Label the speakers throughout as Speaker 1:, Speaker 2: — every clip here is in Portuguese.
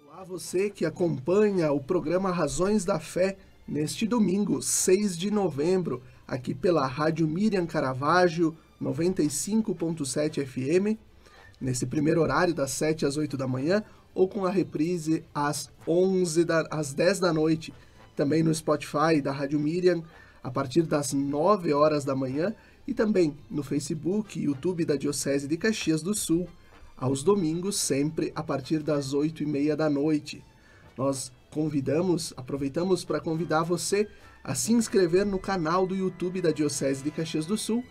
Speaker 1: Olá, você que acompanha o programa Razões da Fé neste domingo, 6 de novembro, aqui pela Rádio Miriam Caravaggio, 95.7 FM, nesse primeiro horário, das 7 às 8 da manhã, ou com a reprise às 10 da noite, também no Spotify da Rádio Miriam, a partir das 9 horas da manhã, e também no Facebook e YouTube da Diocese de Caxias do Sul, aos domingos, sempre a partir das 8h30 da noite. Nós aproveitamos para convidar você a se inscrever no canal do YouTube da Diocese de Caxias do Sul,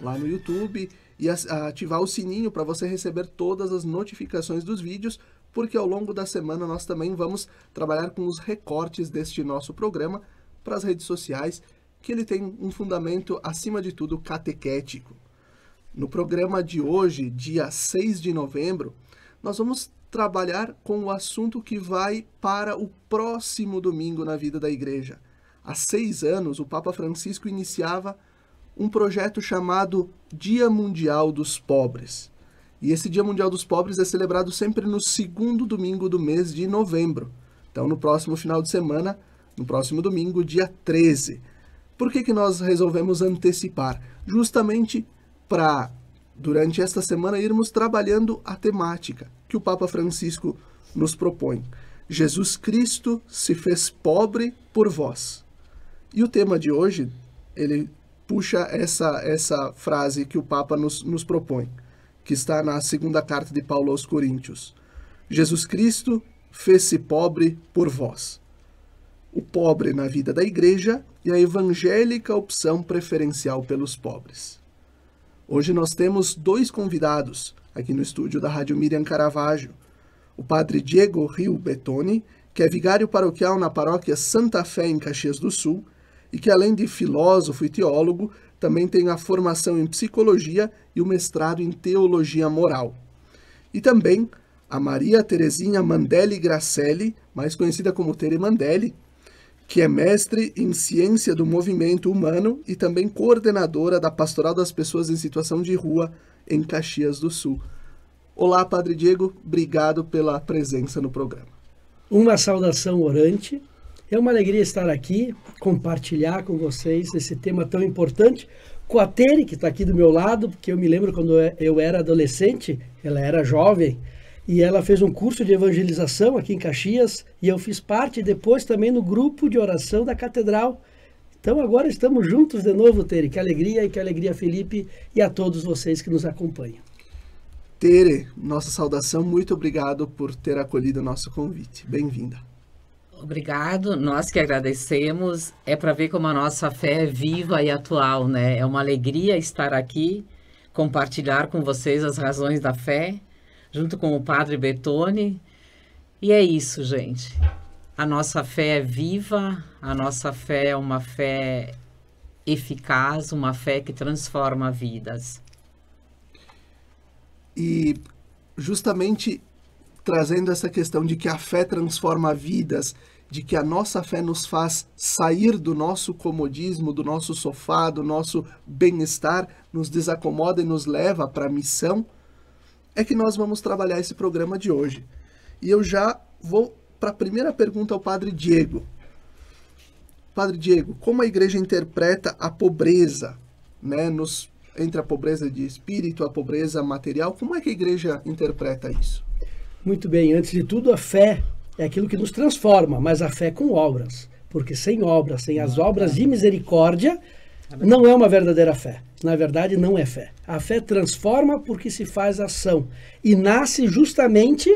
Speaker 1: lá no YouTube, e a ativar o sininho para você receber todas as notificações dos vídeos, porque ao longo da semana nós também vamos trabalhar com os recortes deste nosso programa para as redes sociais, que ele tem um fundamento, acima de tudo, catequético. No programa de hoje, dia 6 de novembro, nós vamos trabalhar com o assunto que vai para o próximo domingo na vida da Igreja. Há 6 anos, o Papa Francisco iniciava um projeto chamado Dia Mundial dos Pobres. E esse Dia Mundial dos Pobres é celebrado sempre no segundo domingo do mês de novembro. Então, no próximo final de semana, no próximo domingo, dia 13. Por que nós resolvemos antecipar? Justamente para, durante esta semana, irmos trabalhando a temática que o Papa Francisco nos propõe. Jesus Cristo se fez pobre por vós. E o tema de hoje, ele puxa essa frase que o Papa nos propõe, que está na segunda carta de Paulo aos Coríntios. Jesus Cristo fez-se pobre por vós. O pobre na vida da Igreja e a evangélica opção preferencial pelos pobres. Hoje nós temos 2 convidados aqui no estúdio da Rádio Miriam Caravaggio. O padre Diego Rio Bettoni, que é vigário paroquial na paróquia Santa Fé em Caxias do Sul, e que além de filósofo e teólogo, também tem a formação em psicologia e o mestrado em teologia moral. E também a Maria Terezinha Mandelli Gracelli, mais conhecida como Tere Mandelli, que é mestre em ciência do movimento humano e também coordenadora da Pastoral das Pessoas em Situação de Rua em Caxias do Sul. Olá, Padre Diego, obrigado pela presença no programa.
Speaker 2: Uma saudação orante. É uma alegria estar aqui, compartilhar com vocês esse tema tão importante, com a Tere, que está aqui do meu lado, porque eu me lembro quando eu era adolescente, ela era jovem, e ela fez um curso de evangelização aqui em Caxias, e eu fiz parte depois também no grupo de oração da Catedral. Então agora estamos juntos de novo, Tere. Que alegria, Felipe, e a todos vocês que nos acompanham.
Speaker 1: Tere, nossa saudação, muito obrigado por ter acolhido o nosso convite. Bem-vinda.
Speaker 3: Obrigado, nós que agradecemos. É para ver como a nossa fé é viva e atual, né? É uma alegria estar aqui, compartilhar com vocês as razões da fé, junto com o Padre Bettoni. E é isso, gente. A nossa fé é viva, a nossa fé é uma fé eficaz, uma fé que transforma vidas.
Speaker 1: E justamente trazendo essa questão de que a fé transforma vidas, de que a nossa fé nos faz sair do nosso comodismo, do nosso sofá, do nosso bem-estar, nos desacomoda e nos leva para a missão, é que nós vamos trabalhar esse programa de hoje. E eu já vou para a primeira pergunta ao Padre Diego. Padre Diego, como a Igreja interpreta a pobreza, né, entre a pobreza de espírito, a pobreza material, como é que a Igreja interpreta isso?
Speaker 2: Muito bem, antes de tudo, a fé é aquilo que nos transforma, mas a fé com obras, porque sem obras, sem as obras de misericórdia, não é uma verdadeira fé. Na verdade, não é fé. A fé transforma porque se faz ação e nasce justamente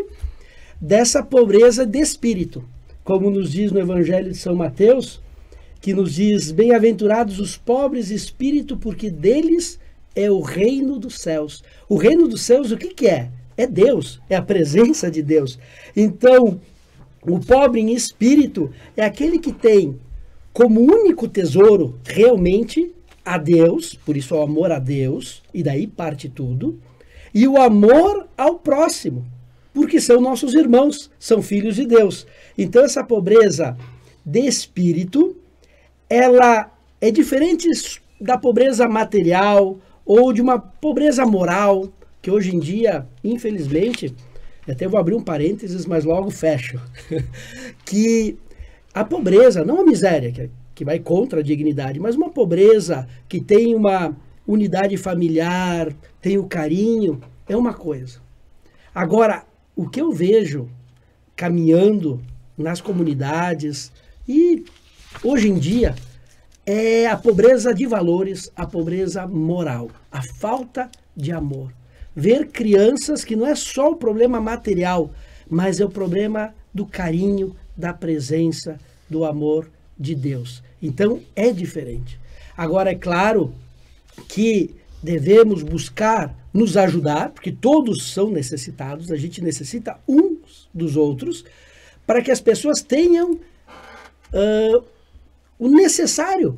Speaker 2: dessa pobreza de espírito, como nos diz no Evangelho de São Mateus, que nos diz: bem-aventurados os pobres de espírito, porque deles é o reino dos céus. O reino dos céus, o que é? É Deus, é a presença de Deus. Então, o pobre em espírito é aquele que tem como único tesouro realmente a Deus, por isso o amor a Deus, e daí parte tudo, e o amor ao próximo, porque são nossos irmãos, são filhos de Deus. Então essa pobreza de espírito, ela é diferente da pobreza material ou de uma pobreza moral, que hoje em dia, infelizmente, até vou abrir um parênteses, mas logo fecho, que a pobreza, não a miséria, que vai contra a dignidade, mas uma pobreza que tem uma unidade familiar, tem o carinho, é uma coisa. Agora, o que eu vejo caminhando nas comunidades e hoje em dia é a pobreza de valores, a pobreza moral, a falta de amor. Ver crianças que não é só o problema material, mas é o problema do carinho, da presença, do amor de Deus. Então é diferente. Agora é claro que devemos buscar nos ajudar, porque todos são necessitados, a gente necessita uns dos outros, para que as pessoas tenham o necessário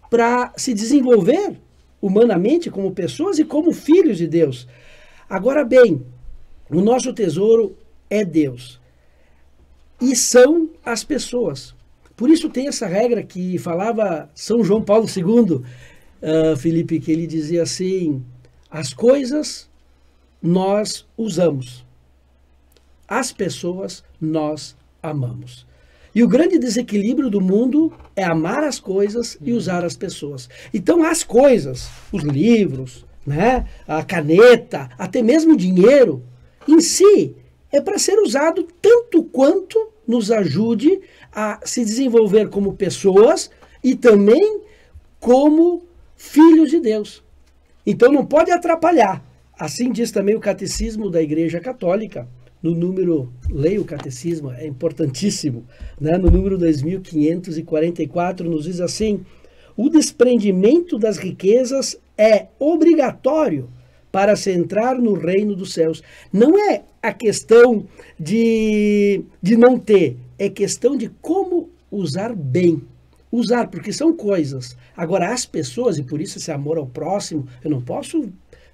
Speaker 2: para se desenvolver humanamente como pessoas e como filhos de Deus. Agora bem, o nosso tesouro é Deus e são as pessoas. Por isso tem essa regra que falava São João Paulo II, Felipe, que ele dizia assim: as coisas nós usamos, as pessoas nós amamos. E o grande desequilíbrio do mundo é amar as coisas e usar as pessoas. Então as coisas, os livros, né, a caneta, até mesmo o dinheiro, em si, é para ser usado tanto quanto nos ajude a se desenvolver como pessoas e também como filhos de Deus. Então não pode atrapalhar. Assim diz também o Catecismo da Igreja Católica, no número, leia o Catecismo, é importantíssimo, né? No número 2544 nos diz assim: o desprendimento das riquezas é obrigatório para se entrar no reino dos céus. Não é a questão de não ter, é questão de como usar bem. Usar, porque são coisas. Agora, as pessoas, e por isso esse amor ao próximo, eu não posso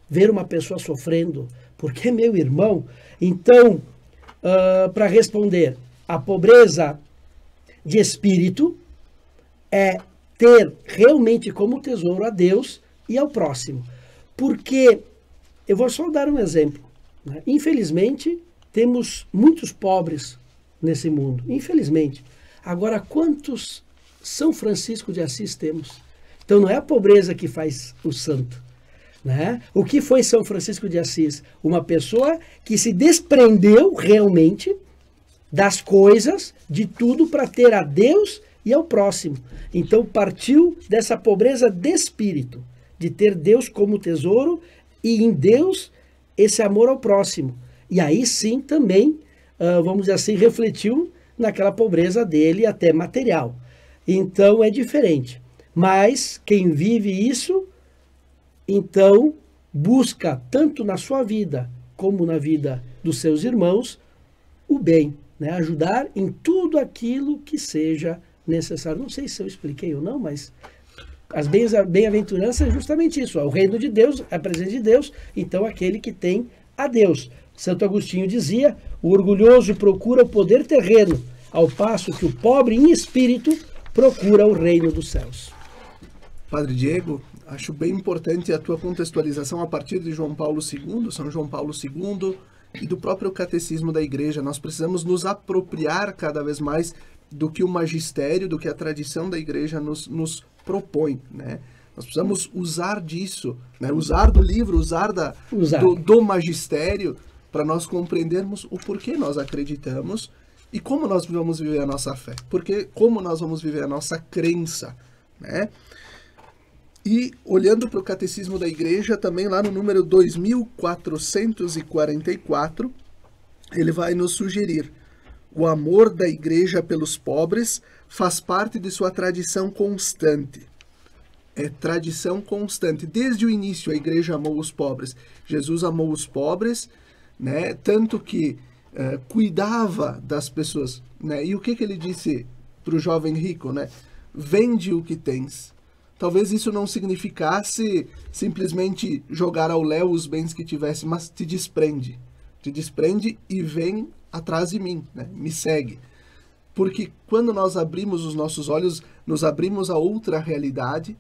Speaker 2: ver uma pessoa sofrendo, porque é meu irmão. Então, para responder, a pobreza de espírito é ter realmente como tesouro a Deus e ao próximo. Porque, eu vou só dar um exemplo, né? Infelizmente, temos muitos pobres nesse mundo. Infelizmente. Agora, quantos São Francisco de Assis temos? Então, não é a pobreza que faz o santo, né? O que foi São Francisco de Assis? Uma pessoa que se desprendeu realmente das coisas, de tudo, para ter a Deus e ao próximo. Então partiu dessa pobreza de espírito, de ter Deus como tesouro e em Deus esse amor ao próximo. E aí sim também, vamos dizer assim, refletiu naquela pobreza dele até material. Então é diferente. Mas quem vive isso, então busca tanto na sua vida como na vida dos seus irmãos o bem, né? Ajudar em tudo aquilo que seja necessário. Não sei se eu expliquei ou não, mas as bem-aventuranças é justamente isso. O reino de Deus, a presença de Deus, então aquele que tem a Deus. Santo Agostinho dizia: o orgulhoso procura o poder terreno, ao passo que o pobre em espírito procura o reino dos céus.
Speaker 1: Padre Diego, acho bem importante a tua contextualização a partir de João Paulo II, São João Paulo II, e do próprio Catecismo da Igreja. Nós precisamos nos apropriar cada vez mais do que o magistério, do que a tradição da Igreja nos propõe, né? Nós precisamos usar disso, né? Usar do livro, usar do magistério, para nós compreendermos o porquê nós acreditamos e como nós vamos viver a nossa fé. Porque como nós vamos viver a nossa crença, né? E olhando para o Catecismo da Igreja, também lá no número 2444, ele vai nos sugerir: o amor da Igreja pelos pobres faz parte de sua tradição constante. É tradição constante. Desde o início a Igreja amou os pobres. Jesus amou os pobres, né? Tanto que cuidava das pessoas, né? E o que ele disse para o jovem rico, né? Vende o que tens. Talvez isso não significasse simplesmente jogar ao léu os bens que tivesse, mas te desprende. Te desprende e vem atrás de mim, né? Me segue. Porque quando nós abrimos os nossos olhos, nos abrimos a outra realidade,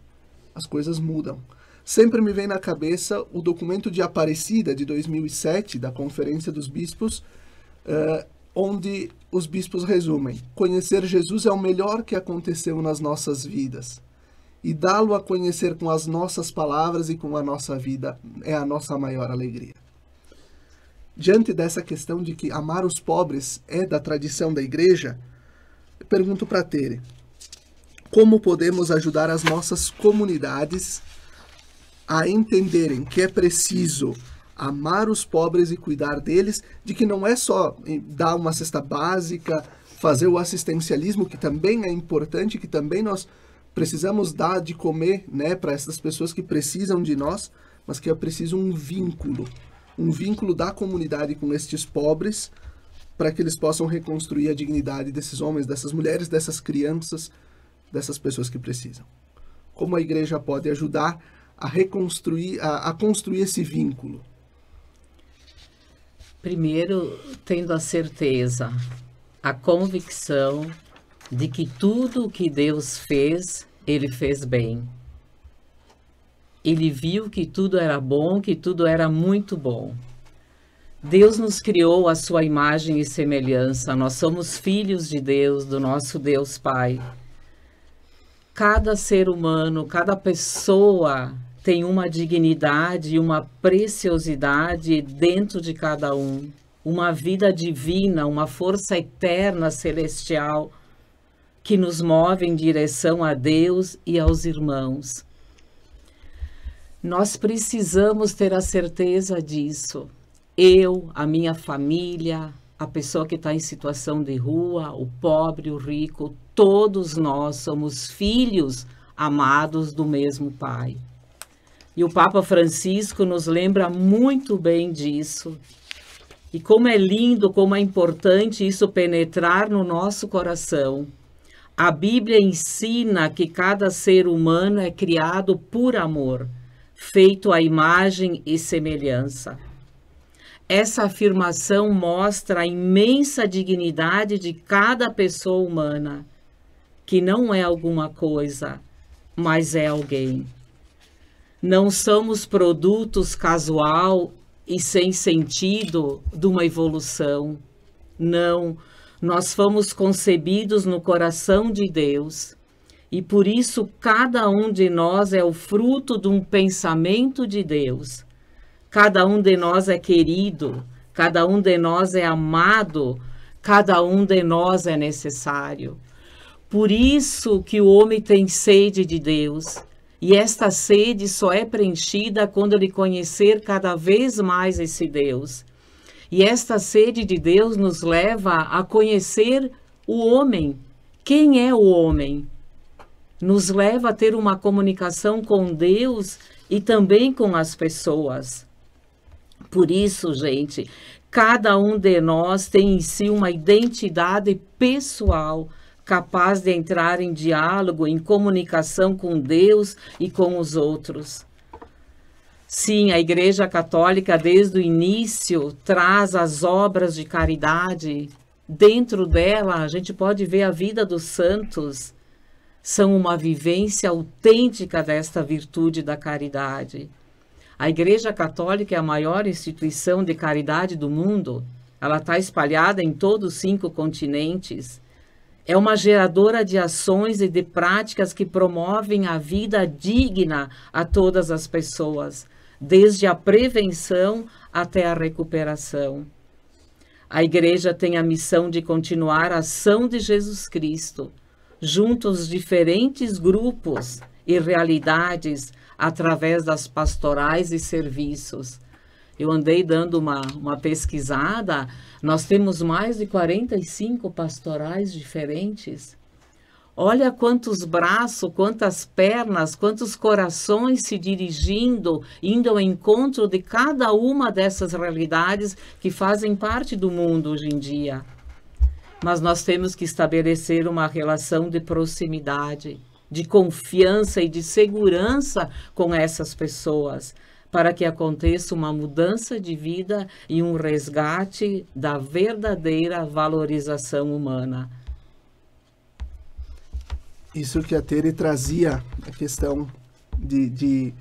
Speaker 1: as coisas mudam. Sempre me vem na cabeça o documento de Aparecida de 2007, da Conferência dos Bispos, onde os bispos resumem: conhecer Jesus é o melhor que aconteceu nas nossas vidas. E dá-lo a conhecer com as nossas palavras e com a nossa vida é a nossa maior alegria. Diante dessa questão de que amar os pobres é da tradição da igreja, eu pergunto para Tere: como podemos ajudar as nossas comunidades a entenderem que é preciso amar os pobres e cuidar deles, de que não é só dar uma cesta básica, fazer o assistencialismo, que também é importante, que também nós precisamos dar de comer, né, para essas pessoas que precisam de nós, mas que é preciso um vínculo da comunidade com estes pobres, para que eles possam reconstruir a dignidade desses homens, dessas mulheres, dessas crianças, dessas pessoas que precisam. Como a igreja pode ajudar a reconstruir, a construir esse vínculo?
Speaker 3: Primeiro, tendo a certeza, a convicção de que tudo o que Deus fez, Ele fez bem. Ele viu que tudo era bom, que tudo era muito bom. Deus nos criou à sua imagem e semelhança. Nós somos filhos de Deus, do nosso Deus Pai. Cada ser humano, cada pessoa tem uma dignidade e uma preciosidade dentro de cada um. Uma vida divina, uma força eterna, celestial, que nos move em direção a Deus e aos irmãos. Nós precisamos ter a certeza disso. Eu, a minha família, a pessoa que está em situação de rua, o pobre, o rico, todos nós somos filhos amados do mesmo Pai. E o Papa Francisco nos lembra muito bem disso. E como é lindo, como é importante isso penetrar no nosso coração. A Bíblia ensina que cada ser humano é criado por amor, feito à imagem e semelhança. Essa afirmação mostra a imensa dignidade de cada pessoa humana, que não é alguma coisa, mas é alguém. Não somos produtos casual e sem sentido de uma evolução. Não, nós fomos concebidos no coração de Deus. E por isso cada um de nós é o fruto de um pensamento de Deus. Cada um de nós é querido, cada um de nós é amado, cada um de nós é necessário. Por isso que o homem tem sede de Deus. E esta sede só é preenchida quando ele conhecer cada vez mais esse Deus. E esta sede de Deus nos leva a conhecer o homem. Quem é o homem? Nos leva a ter uma comunicação com Deus e também com as pessoas. Por isso, gente, cada um de nós tem em si uma identidade pessoal, capaz de entrar em diálogo, em comunicação com Deus e com os outros. Sim, a Igreja Católica, desde o início, traz as obras de caridade. Dentro dela, a gente pode ver a vida dos santos. São uma vivência autêntica desta virtude da caridade. A Igreja Católica é a maior instituição de caridade do mundo. Ela está espalhada em todos os 5 continentes. É uma geradora de ações e de práticas que promovem a vida digna a todas as pessoas, desde a prevenção até a recuperação. A Igreja tem a missão de continuar a ação de Jesus Cristo, junto aos diferentes grupos e realidades, através das pastorais e serviços. Eu andei dando uma pesquisada, nós temos mais de 45 pastorais diferentes. Olha quantos braços, quantas pernas, quantos corações se dirigindo, indo ao encontro de cada uma dessas realidades que fazem parte do mundo hoje em dia. Mas nós temos que estabelecer uma relação de proximidade, de confiança e de segurança com essas pessoas, para que aconteça uma mudança de vida e um resgate da verdadeira valorização humana.
Speaker 1: Isso que a Tere trazia, a questão de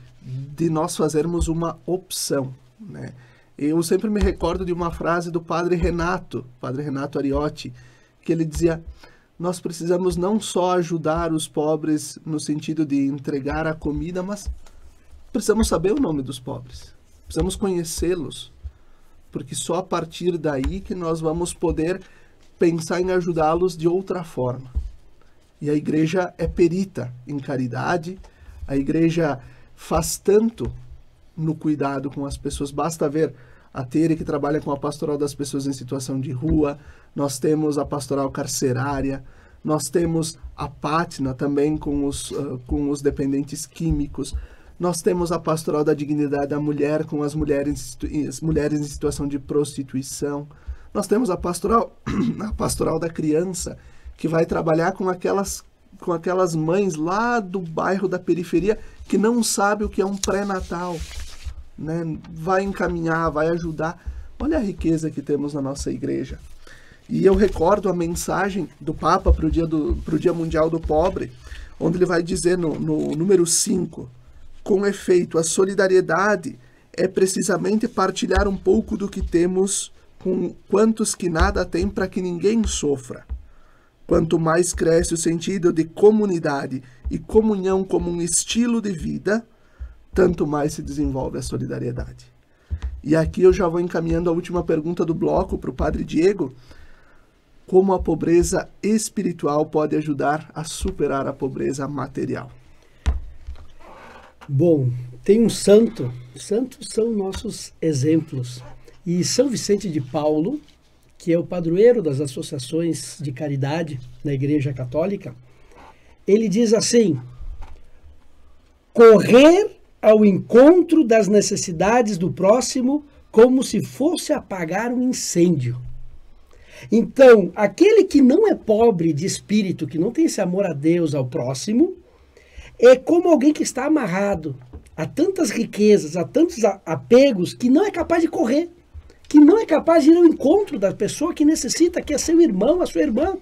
Speaker 1: de nós fazermos uma opção, né? Eu sempre me recordo de uma frase do Padre Renato Ariotti, que ele dizia: nós precisamos não só ajudar os pobres no sentido de entregar a comida, mas precisamos saber o nome dos pobres, precisamos conhecê-los, porque só a partir daí que nós vamos poder pensar em ajudá-los de outra forma. E a igreja é perita em caridade, a igreja faz tanto no cuidado com as pessoas. Basta ver a Tere, que trabalha com a pastoral das pessoas em situação de rua, nós temos a pastoral carcerária, nós temos a Pátina também com os dependentes químicos, nós temos a pastoral da dignidade da mulher com as mulheres em situação de prostituição, nós temos a pastoral da criança, que vai trabalhar com aquelas mães lá do bairro da periferia que não sabe o que é um pré-natal, né? Vai encaminhar, vai ajudar. Olha a riqueza que temos na nossa igreja. E eu recordo a mensagem do Papa para o Dia Mundial do Pobre, onde ele vai dizer no número 5, com efeito, a solidariedade é precisamente partilhar um pouco do que temos com quantos que nada têm, para que ninguém sofra. Quanto mais cresce o sentido de comunidade e comunhão como um estilo de vida, tanto mais se desenvolve a solidariedade. E aqui eu já vou encaminhando a última pergunta do bloco para o Padre Diego. Como a pobreza espiritual pode ajudar a superar a pobreza material?
Speaker 2: Bom, tem um santo. Santos são nossos exemplos. E São Vicente de Paulo, que é o padroeiro das associações de caridade na Igreja Católica, ele diz assim: correr ao encontro das necessidades do próximo como se fosse apagar um incêndio. Então, aquele que não é pobre de espírito, que não tem esse amor a Deus, ao próximo, é como alguém que está amarrado a tantas riquezas, a tantos apegos, que não é capaz de correr, que não é capaz de ir ao encontro da pessoa que necessita, que é seu irmão, a sua irmã.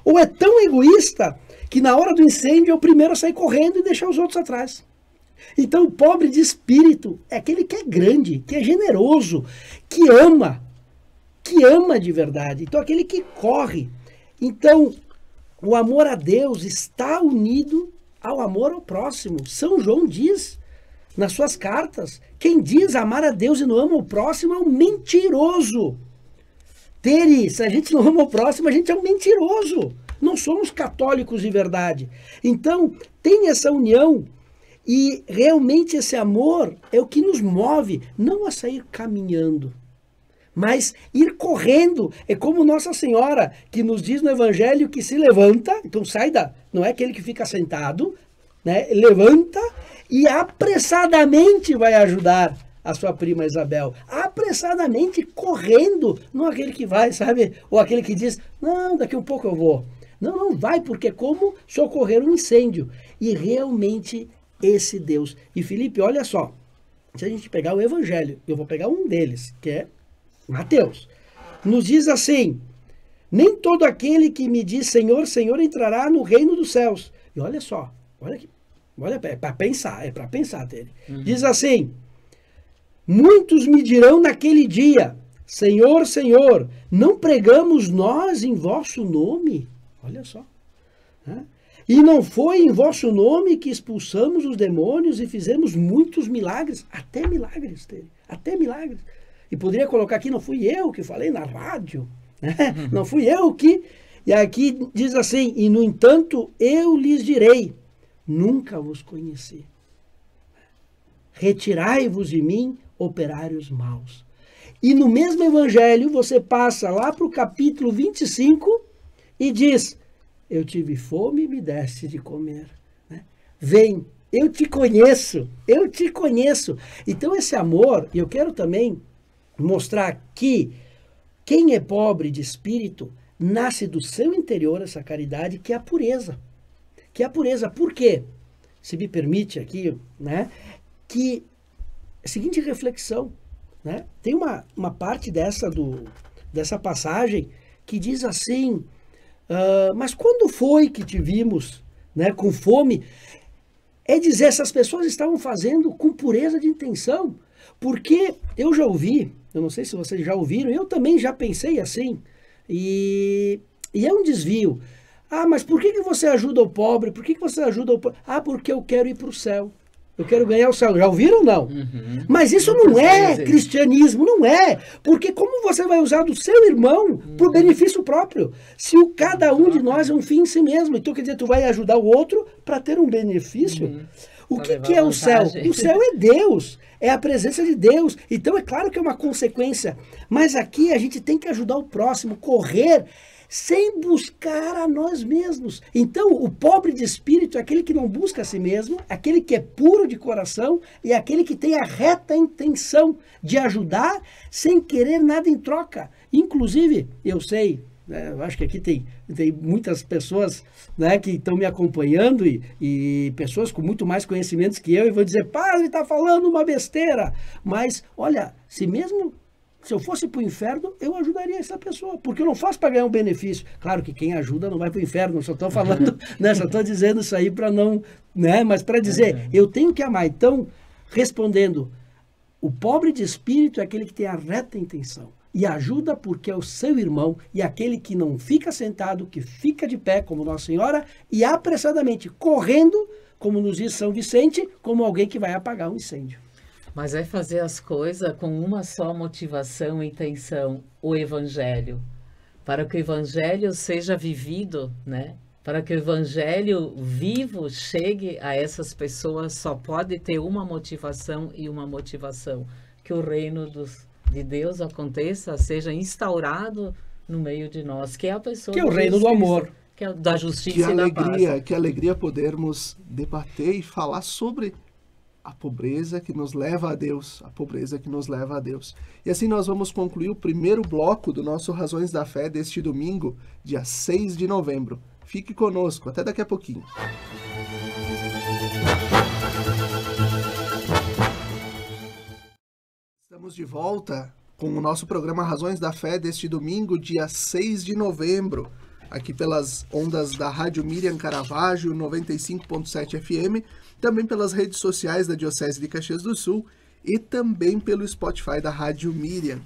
Speaker 2: Ou é tão egoísta que na hora do incêndio é o primeiro a sair correndo e deixar os outros atrás. Então o pobre de espírito é aquele que é grande, que é generoso, que ama de verdade. Então aquele que corre. Então o amor a Deus está unido ao amor ao próximo. São João diz nas suas cartas: quem diz amar a Deus e não ama o próximo é um mentiroso. Tere, se a gente não ama o próximo, a gente é um mentiroso. Não somos católicos de verdade. Então, tem essa união e realmente esse amor é o que nos move, não a sair caminhando, mas ir correndo. É como Nossa Senhora, que nos diz no Evangelho que se levanta, então não é aquele que fica sentado, né? Levanta e apressadamente vai ajudar a sua prima Isabel, apressadamente, correndo, não aquele que vai, sabe, ou aquele que diz, não, daqui um pouco eu vou. Não vai, porque é como socorrer um incêndio. E realmente esse Deus. E Felipe, olha só, se a gente pegar o Evangelho, eu vou pegar um deles, que é Mateus, nos diz assim: nem todo aquele que me diz Senhor, Senhor entrará no reino dos céus. E olha só, olha é para pensar dele. Diz assim: muitos me dirão naquele dia, Senhor, Senhor, não pregamos nós em vosso nome? Olha só. Né? E não foi em vosso nome que expulsamos os demônios e fizemos muitos milagres, até milagres, até milagres. E poderia colocar aqui, não fui eu que falei na rádio, né? Não fui eu que... E aqui diz assim: e no entanto eu lhes direi, nunca vos conheci. Retirai-vos de mim, operários maus. E no mesmo evangelho você passa lá para o capítulo 25 e diz: eu tive fome e me deste de comer. Né? Vem, eu te conheço, eu te conheço. Então esse amor, e eu quero também mostrar que quem é pobre de espírito nasce do seu interior essa caridade, que é a pureza. Que é a pureza. Por quê? Se me permite aqui, né? Que a seguinte reflexão, né? Tem uma parte dessa passagem que diz assim: mas quando foi que te vimos, né, com fome? é dizer, essas pessoas estavam fazendo com pureza de intenção. Porque eu já ouvi, eu não sei se vocês já ouviram, eu também já pensei assim, e é um desvio. Ah, mas por que você ajuda o pobre? Por que você ajuda o pobre? Ah, porque eu quero ir para o céu. Eu quero ganhar o céu. Já ouviram ou não?
Speaker 3: Uhum.
Speaker 2: Mas isso não é cristianismo, não é. Porque como você vai usar do seu irmão por benefício próprio? Se cada um de nós é um fim em si mesmo. Então, quer dizer, tu vai ajudar o outro para ter um benefício? O que é o céu? O céu é Deus. É a presença de Deus. Então, é claro que é uma consequência. Mas aqui a gente tem que ajudar o próximo, correr sem buscar a nós mesmos. Então, o pobre de espírito é aquele que não busca a si mesmo, aquele que é puro de coração e aquele que tem a reta intenção de ajudar sem querer nada em troca. Inclusive, eu sei, né, eu acho que aqui tem muitas pessoas, né, que estão me acompanhando e pessoas com muito mais conhecimentos que eu e vão dizer, padre, está falando uma besteira. Mas, olha, se eu fosse para o inferno, eu ajudaria essa pessoa, porque eu não faço para ganhar um benefício. Claro que quem ajuda não vai para o inferno, não só estou falando, né, só estou dizendo isso aí para não, né, mas para dizer, eu tenho que amar. Então, respondendo, o pobre de espírito é aquele que tem a reta intenção e ajuda porque é o seu irmão e aquele que não fica sentado, que fica de pé, como Nossa Senhora, e apressadamente correndo, como nos diz São Vicente, como alguém que vai apagar um incêndio.
Speaker 3: Mas é fazer as coisas com uma só motivação e intenção, o Evangelho. Para que o Evangelho seja vivido, né? Para que o Evangelho vivo chegue a essas pessoas, só pode ter uma motivação e uma motivação. Que o reino de Deus aconteça, seja instaurado no meio de nós, que é a pessoa
Speaker 2: que é o reino do amor,
Speaker 3: que é da justiça e da paz.
Speaker 1: Que alegria podermos debater e falar sobre a pobreza que nos leva a Deus, a pobreza que nos leva a Deus. E assim nós vamos concluir o primeiro bloco do nosso Razões da Fé deste domingo, dia 6 de novembro. Fique conosco, até daqui a pouquinho. Estamos de volta com o nosso programa Razões da Fé deste domingo, dia 6 de novembro, aqui pelas ondas da Rádio Miriam Caravaggio, 95.7 FM, também pelas redes sociais da Diocese de Caxias do Sul e também pelo Spotify da Rádio Miriam.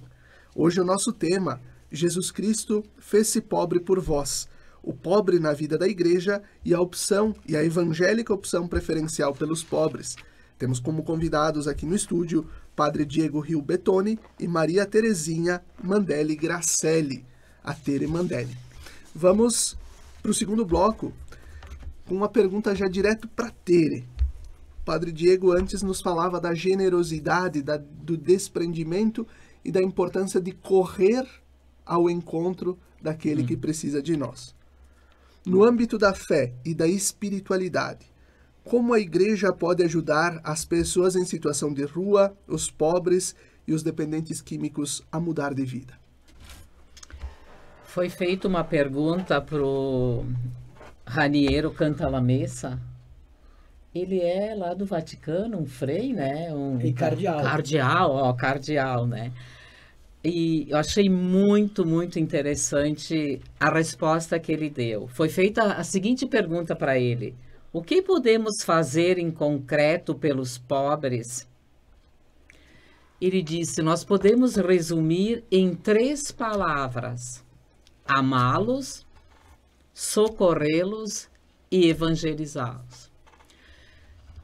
Speaker 1: Hoje o nosso tema, Jesus Cristo fez-se pobre por vós, o pobre na vida da igreja e a evangélica opção preferencial pelos pobres. Temos como convidados aqui no estúdio Padre Diego Rio Betoni e Maria Terezinha Mandelli Gracelli, a Tere Mandelli. Vamos para o segundo bloco com uma pergunta já direto para Tere. Padre Diego antes nos falava da generosidade, do desprendimento e da importância de correr ao encontro daquele que precisa de nós. No âmbito da fé e da espiritualidade, como a igreja pode ajudar as pessoas em situação de rua, os pobres e os dependentes químicos a mudar de vida?
Speaker 3: Foi feita uma pergunta para o Raniero Cantalamessa. Ele é lá do Vaticano, um frei, né?
Speaker 2: Cardeal.
Speaker 3: Cardeal, né? E eu achei muito, muito interessante a resposta que ele deu. Foi feita a seguinte pergunta para ele: o que podemos fazer em concreto pelos pobres? Ele disse, nós podemos resumir em 3 palavras: amá-los, socorrê-los e evangelizá-los.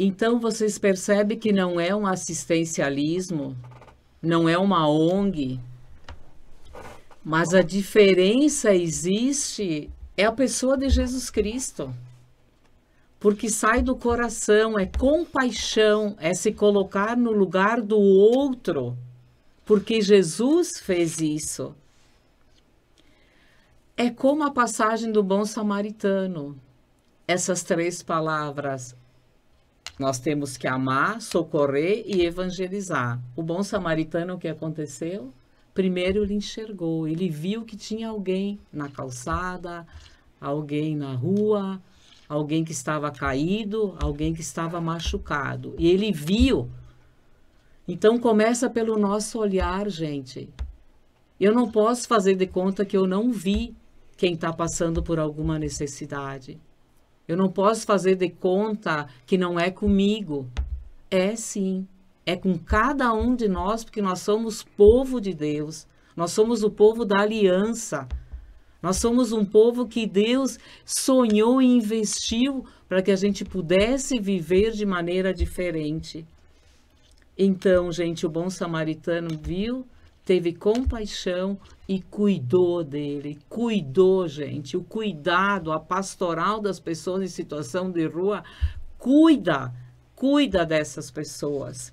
Speaker 3: Então, vocês percebem que não é um assistencialismo, não é uma ONG, mas a diferença existe, é a pessoa de Jesus Cristo. Porque sai do coração, é compaixão, é se colocar no lugar do outro, porque Jesus fez isso. É como a passagem do bom samaritano. Essas 3 palavras, nós temos que amar, socorrer e evangelizar. O bom samaritano, o que aconteceu? Primeiro ele enxergou, ele viu que tinha alguém na calçada, alguém na rua, alguém que estava caído, alguém que estava machucado. E ele viu. Então começa pelo nosso olhar, gente. Eu não posso fazer de conta que eu não vi quem está passando por alguma necessidade. Eu não posso fazer de conta que não é comigo. É sim, é com cada um de nós, porque nós somos povo de Deus. Nós somos o povo da aliança. Nós somos um povo que Deus sonhou e investiu para que a gente pudesse viver de maneira diferente. Então, gente, o bom samaritano viu, teve compaixão e cuidou dele. Cuidou, gente. O cuidado, a pastoral das pessoas em situação de rua, cuida dessas pessoas.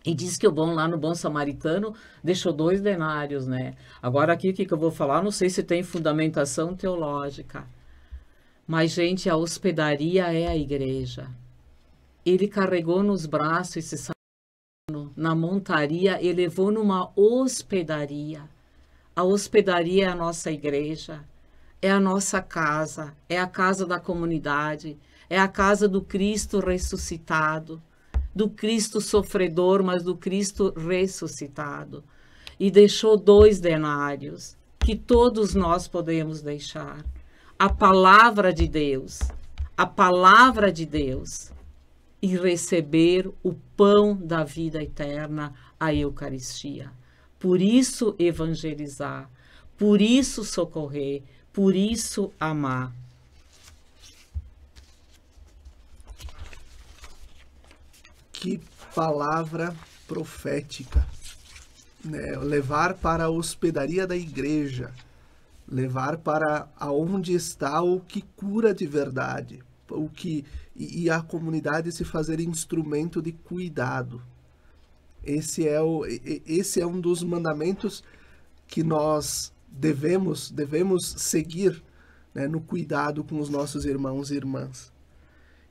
Speaker 3: E diz que lá no Bom Samaritano deixou 2 denários, né? Agora aqui o que eu vou falar, não sei se tem fundamentação teológica. Mas, gente, a hospedaria é a igreja. Ele carregou nos braços esse samaritano, na montaria, e levou numa hospedaria. A hospedaria é a nossa igreja, é a nossa casa, é a casa da comunidade, é a casa do Cristo ressuscitado, do Cristo sofredor, mas do Cristo ressuscitado. E deixou 2 denários, que todos nós podemos deixar. A palavra de Deus, e receber o pão da vida eterna, a Eucaristia. Por isso evangelizar, por isso socorrer, por isso amar.
Speaker 1: Que palavra profética, né? Levar para a hospedaria da igreja, levar para aonde está o que cura de verdade, e a comunidade se fazer instrumento de cuidado. Esse é um dos mandamentos que nós devemos seguir, né, no cuidado com os nossos irmãos e irmãs.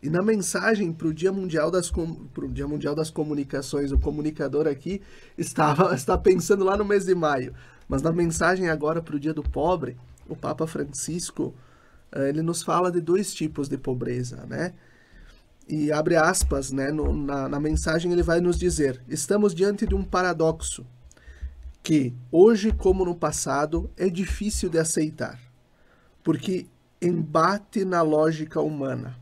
Speaker 1: E na mensagem para o Dia Mundial das Comunicações, o comunicador aqui está pensando lá no mês de maio, mas na mensagem agora para o Dia do Pobre, o Papa Francisco, ele nos fala de 2 tipos de pobreza, né? E abre aspas, né? Na mensagem ele vai nos dizer: estamos diante de um paradoxo que, hoje como no passado, é difícil de aceitar, porque embate na lógica humana.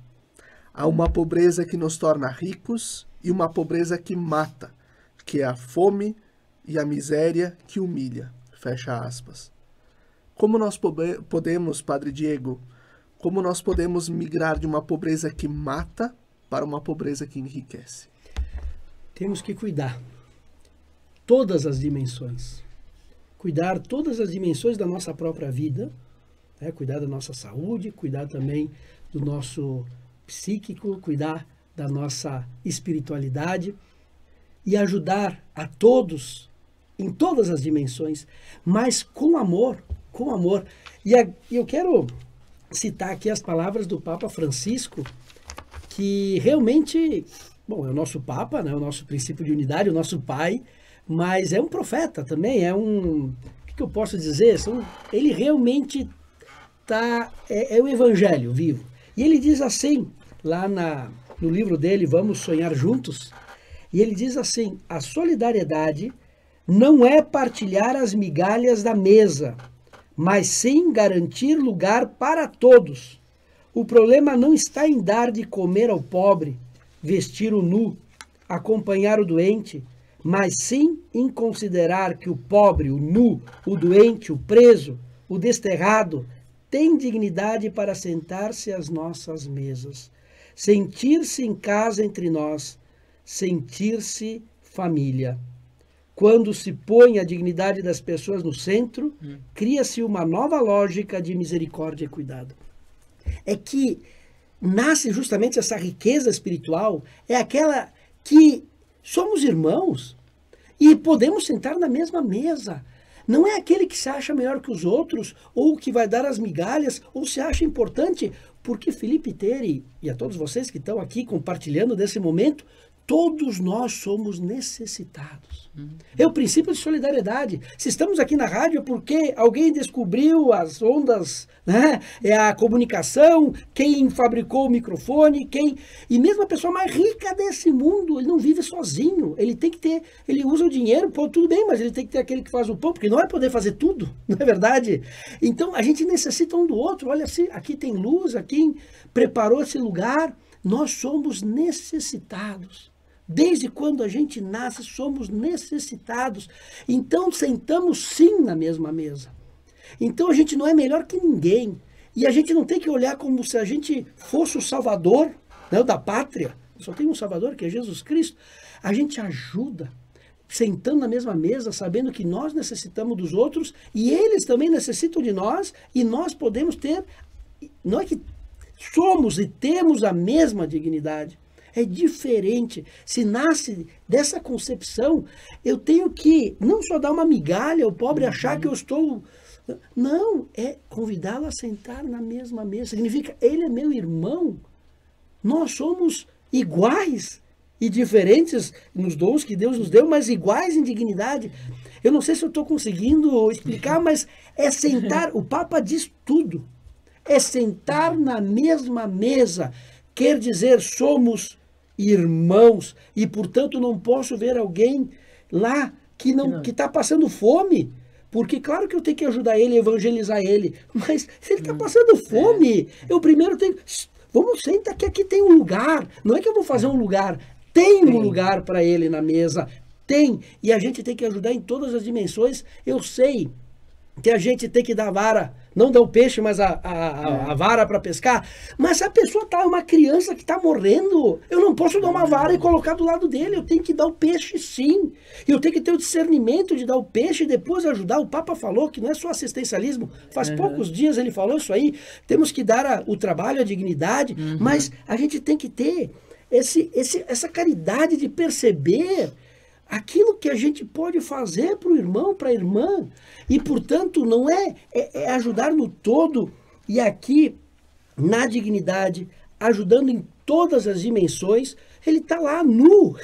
Speaker 1: Há uma pobreza que nos torna ricos e uma pobreza que mata, que é a fome e a miséria que humilha. Fecha aspas. Como nós podemos, Padre Diego, como nós podemos migrar de uma pobreza que mata para uma pobreza que enriquece?
Speaker 2: Temos que cuidar todas as dimensões. Cuidar todas as dimensões da nossa própria vida, né? Cuidar da nossa saúde, cuidar também do nosso psíquico, cuidar da nossa espiritualidade e ajudar a todos em todas as dimensões, mas com amor, com amor. E eu quero citar aqui as palavras do Papa Francisco, que realmente, bom, é o nosso Papa, né, o nosso princípio de unidade, o nosso pai, mas é um profeta também, o que eu posso dizer? Ele realmente é o evangelho vivo. E ele diz assim, lá no livro dele, Vamos Sonhar Juntos, e ele diz assim: a solidariedade não é partilhar as migalhas da mesa, mas sim garantir lugar para todos. O problema não está em dar de comer ao pobre, vestir o nu, acompanhar o doente, mas sim em considerar que o pobre, o nu, o doente, o preso, o desterrado, tem dignidade para sentar-se às nossas mesas, sentir-se em casa entre nós, sentir-se família. Quando se põe a dignidade das pessoas no centro, cria-se uma nova lógica de misericórdia e cuidado. É que nasce justamente essa riqueza espiritual, é aquela que somos irmãos e podemos sentar na mesma mesa. Não é aquele que se acha melhor que os outros, ou que vai dar as migalhas, ou se acha importante, porque Felipe Teri, e a todos vocês que estão aqui compartilhando desse momento, Todos nós somos necessitados. É o princípio de solidariedade. Se estamos aqui na rádio é porque alguém descobriu as ondas, né? É a comunicação, quem fabricou o microfone, e mesmo a pessoa mais rica desse mundo, ele não vive sozinho. Ele tem que ter, ele usa o dinheiro, pô, tudo bem, mas ele tem que ter aquele que faz o pão, porque não vai poder fazer tudo, não é verdade? Então a gente necessita um do outro. Olha, assim, aqui tem luz, aqui preparou esse lugar. Nós somos necessitados. Desde quando a gente nasce, somos necessitados. Então, sentamos sim na mesma mesa. Então, a gente não é melhor que ninguém. E a gente não tem que olhar como se a gente fosse o salvador, né, da pátria. Só tem um salvador, que é Jesus Cristo. A gente ajuda, sentando na mesma mesa, sabendo que nós necessitamos dos outros e eles também necessitam de nós, e nós podemos ter... Não é que somos e temos a mesma dignidade. É diferente. Se nasce dessa concepção, eu tenho que não só dar uma migalha ao pobre, achar que eu estou... Não, é convidá-lo a sentar na mesma mesa. Significa, ele é meu irmão. Nós somos iguais e diferentes nos dons que Deus nos deu, mas iguais em dignidade. Eu não sei se eu estou conseguindo explicar, mas é sentar... O Papa diz tudo. É sentar na mesma mesa. Quer dizer, somos irmãos, e portanto não posso ver alguém lá que está passando fome, porque claro que eu tenho que ajudar ele, evangelizar ele, mas se ele está passando fome, eu primeiro tenho... Vamos sentar que aqui tem um lugar, não é que eu vou fazer um lugar, tem um lugar para ele na mesa, tem, e a gente tem que ajudar em todas as dimensões. Eu sei que a gente tem que dar vara, não dar o peixe, mas a vara para pescar. Mas se a pessoa tá, uma criança que está morrendo, eu não posso dar uma vara e colocar do lado dele, eu tenho que dar o peixe sim. E eu tenho que ter o discernimento de dar o peixe e depois ajudar. O Papa falou que não é só assistencialismo, faz poucos dias ele falou isso aí, temos que dar o trabalho, a dignidade, mas a gente tem que ter essa caridade de perceber aquilo que a gente pode fazer para o irmão, para a irmã. E, portanto, não é ajudar no todo. E aqui, na dignidade, ajudando em todas as dimensões, ele está lá nu.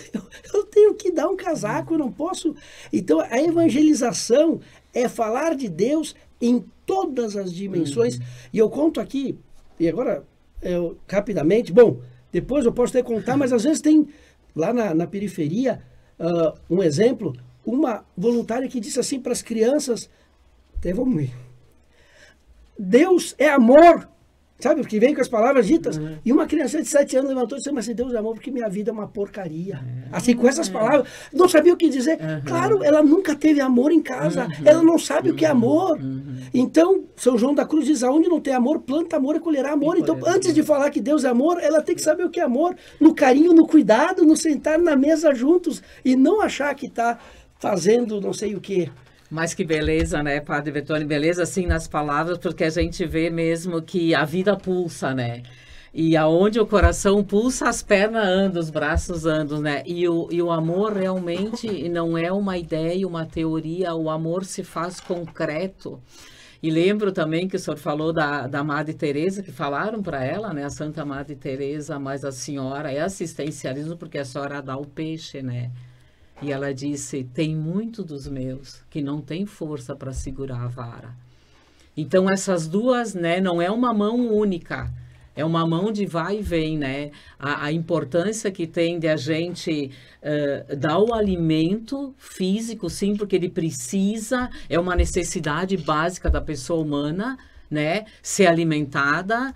Speaker 2: Eu tenho que dar um casaco, eu não posso... Então, a evangelização é falar de Deus em todas as dimensões. E eu conto aqui, e agora, rapidamente, bom, depois eu posso até contar, mas às vezes tem, lá na periferia... um exemplo, uma voluntária que disse assim para as crianças, até vamos ver, Deus é amor, sabe, porque vem com as palavras ditas, e uma criança de 7 anos levantou e disse, mas se Deus é amor, porque minha vida é uma porcaria, assim, com essas palavras, não sabia o que dizer, claro, ela nunca teve amor em casa, ela não sabe o que é amor, então, São João da Cruz diz, aonde não tem amor, planta amor e colherá amor, então, antes de falar que Deus é amor, ela tem que saber o que é amor, no carinho, no cuidado, no sentar na mesa juntos, e não achar que está fazendo não sei o que.
Speaker 3: Mas que beleza, né, Padre Bertone? Beleza, assim, nas palavras, porque a gente vê mesmo que a vida pulsa, né? E aonde o coração pulsa, as pernas andam, os braços andam, né? E o amor realmente não é uma ideia, uma teoria, o amor se faz concreto. E lembro também que o senhor falou da Madre Teresa, que falaram para ela, né? A Santa Madre Teresa, mas a senhora é assistencialismo porque a senhora dá o peixe, né? E ela disse, tem muito dos meus que não tem força para segurar a vara. Então essas duas, né? Não é uma mão única, é uma mão de vai e vem, né? A importância que tem de a gente dar o alimento físico, sim, porque ele precisa, é uma necessidade básica da pessoa humana, né? Ser alimentada,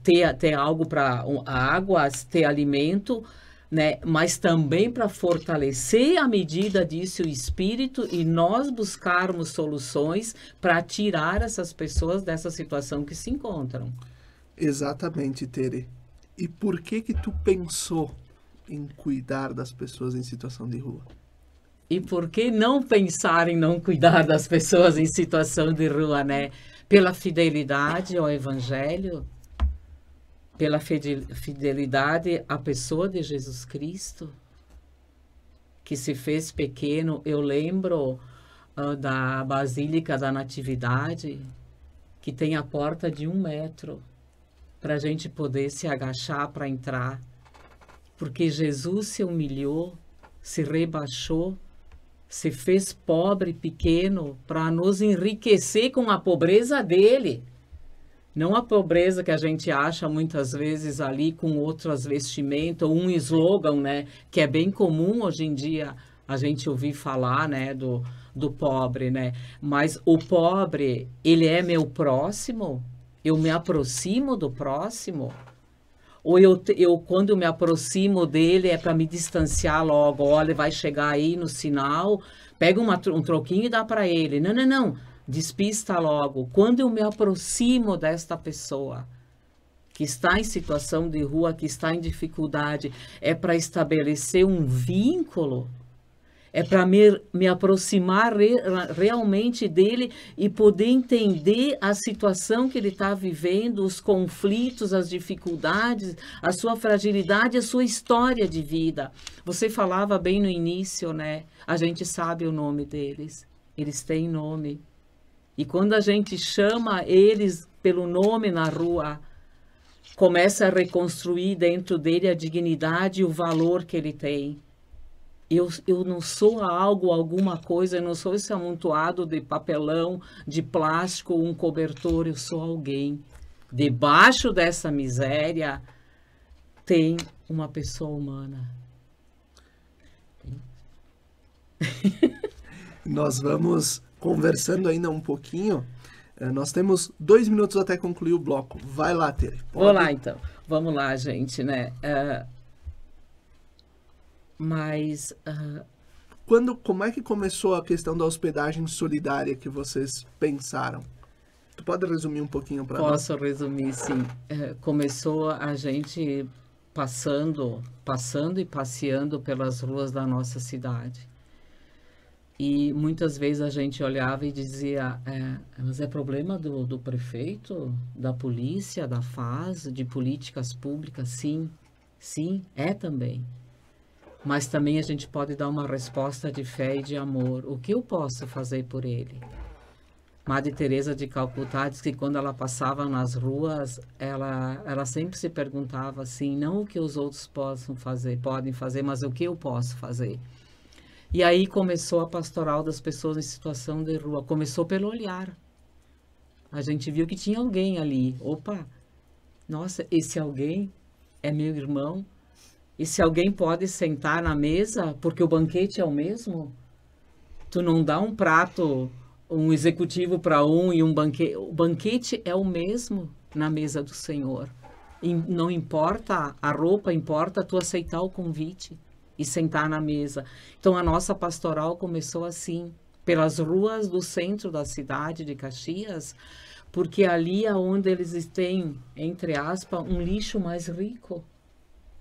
Speaker 3: ter algo para água, ter alimento, né? Mas também para fortalecer à medida disso o espírito e nós buscarmos soluções para tirar essas pessoas dessa situação que se encontram.
Speaker 1: Exatamente, Tere. E por que tu pensou em cuidar das pessoas em situação de rua?
Speaker 3: E por que não pensar em não cuidar das pessoas em situação de rua, né? Pela fidelidade ao Evangelho, pela fidelidade à pessoa de Jesus Cristo, que se fez pequeno. Eu lembro da Basílica da Natividade, que tem a porta de 1 metro, para a gente poder se agachar para entrar. porque Jesus se humilhou, se rebaixou, se fez pobre, pequeno, para nos enriquecer com a pobreza dele. Não a pobreza que a gente acha muitas vezes ali com outras vestimentas, um slogan, né, que é bem comum hoje em dia a gente ouvir falar, né, do pobre, né? Mas o pobre, ele é meu próximo? Eu me aproximo do próximo? Ou eu quando eu me aproximo dele é para me distanciar logo? Olha, vai chegar aí no sinal, pega um troquinho e dá para ele. Não, não, não. Despista logo. Quando eu me aproximo desta pessoa que está em situação de rua, que está em dificuldade, é para estabelecer um vínculo, é para me aproximar realmente dele e poder entender a situação que ele está vivendo, os conflitos, as dificuldades, a sua fragilidade, a sua história de vida. Você falava bem no início, né? A gente sabe o nome deles, eles têm nome. E quando a gente chama eles pelo nome na rua, começa a reconstruir dentro dele a dignidade e o valor que ele tem. Eu não sou algo, alguma coisa, eu não sou esse amontoado de papelão, de plástico, um cobertor, eu sou alguém. Debaixo dessa miséria tem uma pessoa humana.
Speaker 1: Nós vamos conversando ainda um pouquinho. Nós temos 2 minutos até concluir o bloco. Vai lá, Tere.
Speaker 3: Vou lá, então. Vamos lá, gente, né? Mas...
Speaker 1: Como é que começou a questão da hospedagem solidária que vocês pensaram? Tu pode resumir um pouquinho para nós?
Speaker 3: Posso resumir, sim. Começou a gente passando e passeando pelas ruas da nossa cidade. E muitas vezes a gente olhava e dizia, mas é problema do prefeito, da polícia, da FAS, de políticas públicas? Sim, sim, é também. Mas também a gente pode dar uma resposta de fé e de amor. O que eu posso fazer por ele? Madre Teresa de Calcutá diz que quando ela passava nas ruas, ela sempre se perguntava assim, não o que os outros podem fazer, mas o que eu posso fazer. E aí começou a pastoral das pessoas em situação de rua. Começou pelo olhar. A gente viu que tinha alguém ali. Opa, nossa, esse alguém é meu irmão. Esse alguém pode sentar na mesa porque o banquete é o mesmo? Tu não dá um prato, um executivo para um e um banquete. O banquete é o mesmo na mesa do Senhor. E não importa a roupa, importa tu aceitar o convite e sentar na mesa. Então, a nossa pastoral começou assim, pelas ruas do centro da cidade de Caxias, porque ali é onde eles têm, entre aspas, um lixo mais rico,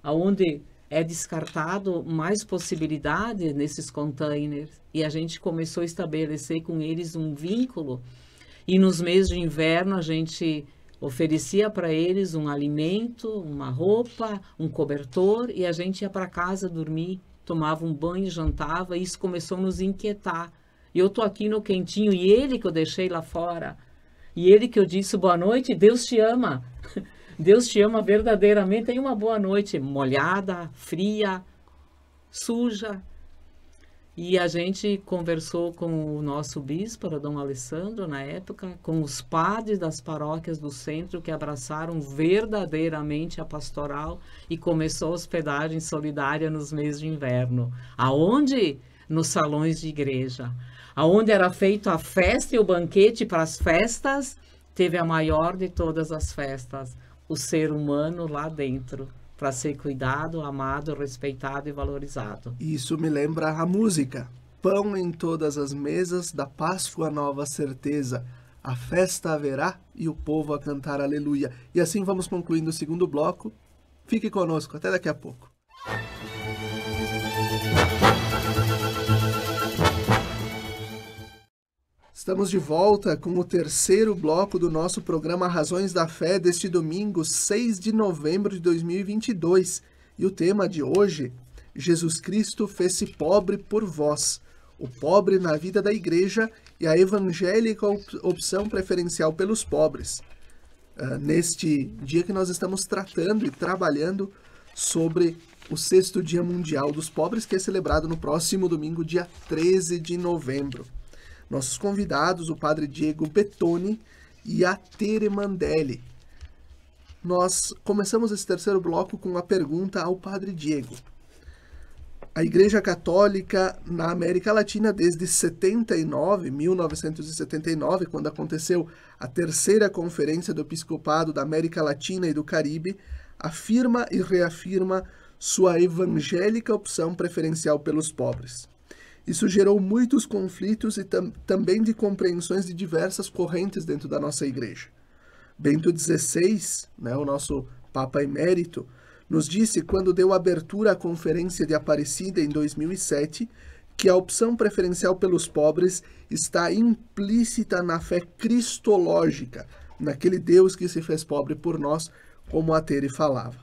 Speaker 3: aonde é descartado mais possibilidades nesses containers. E a gente começou a estabelecer com eles um vínculo. E nos meses de inverno, a gente oferecia para eles um alimento, uma roupa, um cobertor, e a gente ia para casa dormir, tomava um banho, jantava, e isso começou a nos inquietar. E eu tô aqui no quentinho, e ele que eu deixei lá fora, e ele que eu disse boa noite, Deus te ama. Deus te ama verdadeiramente, tem uma boa noite, molhada, fria, suja. E a gente conversou com o nosso bispo, Dom Alessandro, na época, com os padres das paróquias do centro que abraçaram verdadeiramente a pastoral e começou a hospedagem solidária nos meses de inverno. Aonde? Nos salões de igreja. Aonde era feito a festa e o banquete para as festas, teve a maior de todas as festas, o ser humano lá dentro, para ser cuidado, amado, respeitado e valorizado.
Speaker 1: Isso me lembra a música. Pão em todas as mesas, da Páscoa nova certeza. A festa haverá e o povo a cantar aleluia. E assim vamos concluindo o segundo bloco. Fique conosco, até daqui a pouco. Estamos de volta com o terceiro bloco do nosso programa Razões da Fé deste domingo, 6 de novembro de 2022. E o tema de hoje, Jesus Cristo fez-se pobre por vós, o pobre na vida da igreja e a evangélica opção preferencial pelos pobres. Neste dia que nós estamos tratando e trabalhando sobre o 6º Dia Mundial dos Pobres, que é celebrado no próximo domingo, dia 13 de novembro. Nossos convidados, o Padre Diego Bettoni e a Tere Mandelli. Nós começamos esse terceiro bloco com uma pergunta ao Padre Diego. A Igreja Católica na América Latina, desde 1979, quando aconteceu a terceira Conferência do Episcopado da América Latina e do Caribe, afirma e reafirma sua evangélica opção preferencial pelos pobres. Isso gerou muitos conflitos e também de compreensões de diversas correntes dentro da nossa Igreja. Bento XVI, o nosso Papa Emérito, nos disse, quando deu abertura à Conferência de Aparecida em 2007, que a opção preferencial pelos pobres está implícita na fé cristológica, naquele Deus que se fez pobre por nós, como a Tere falava.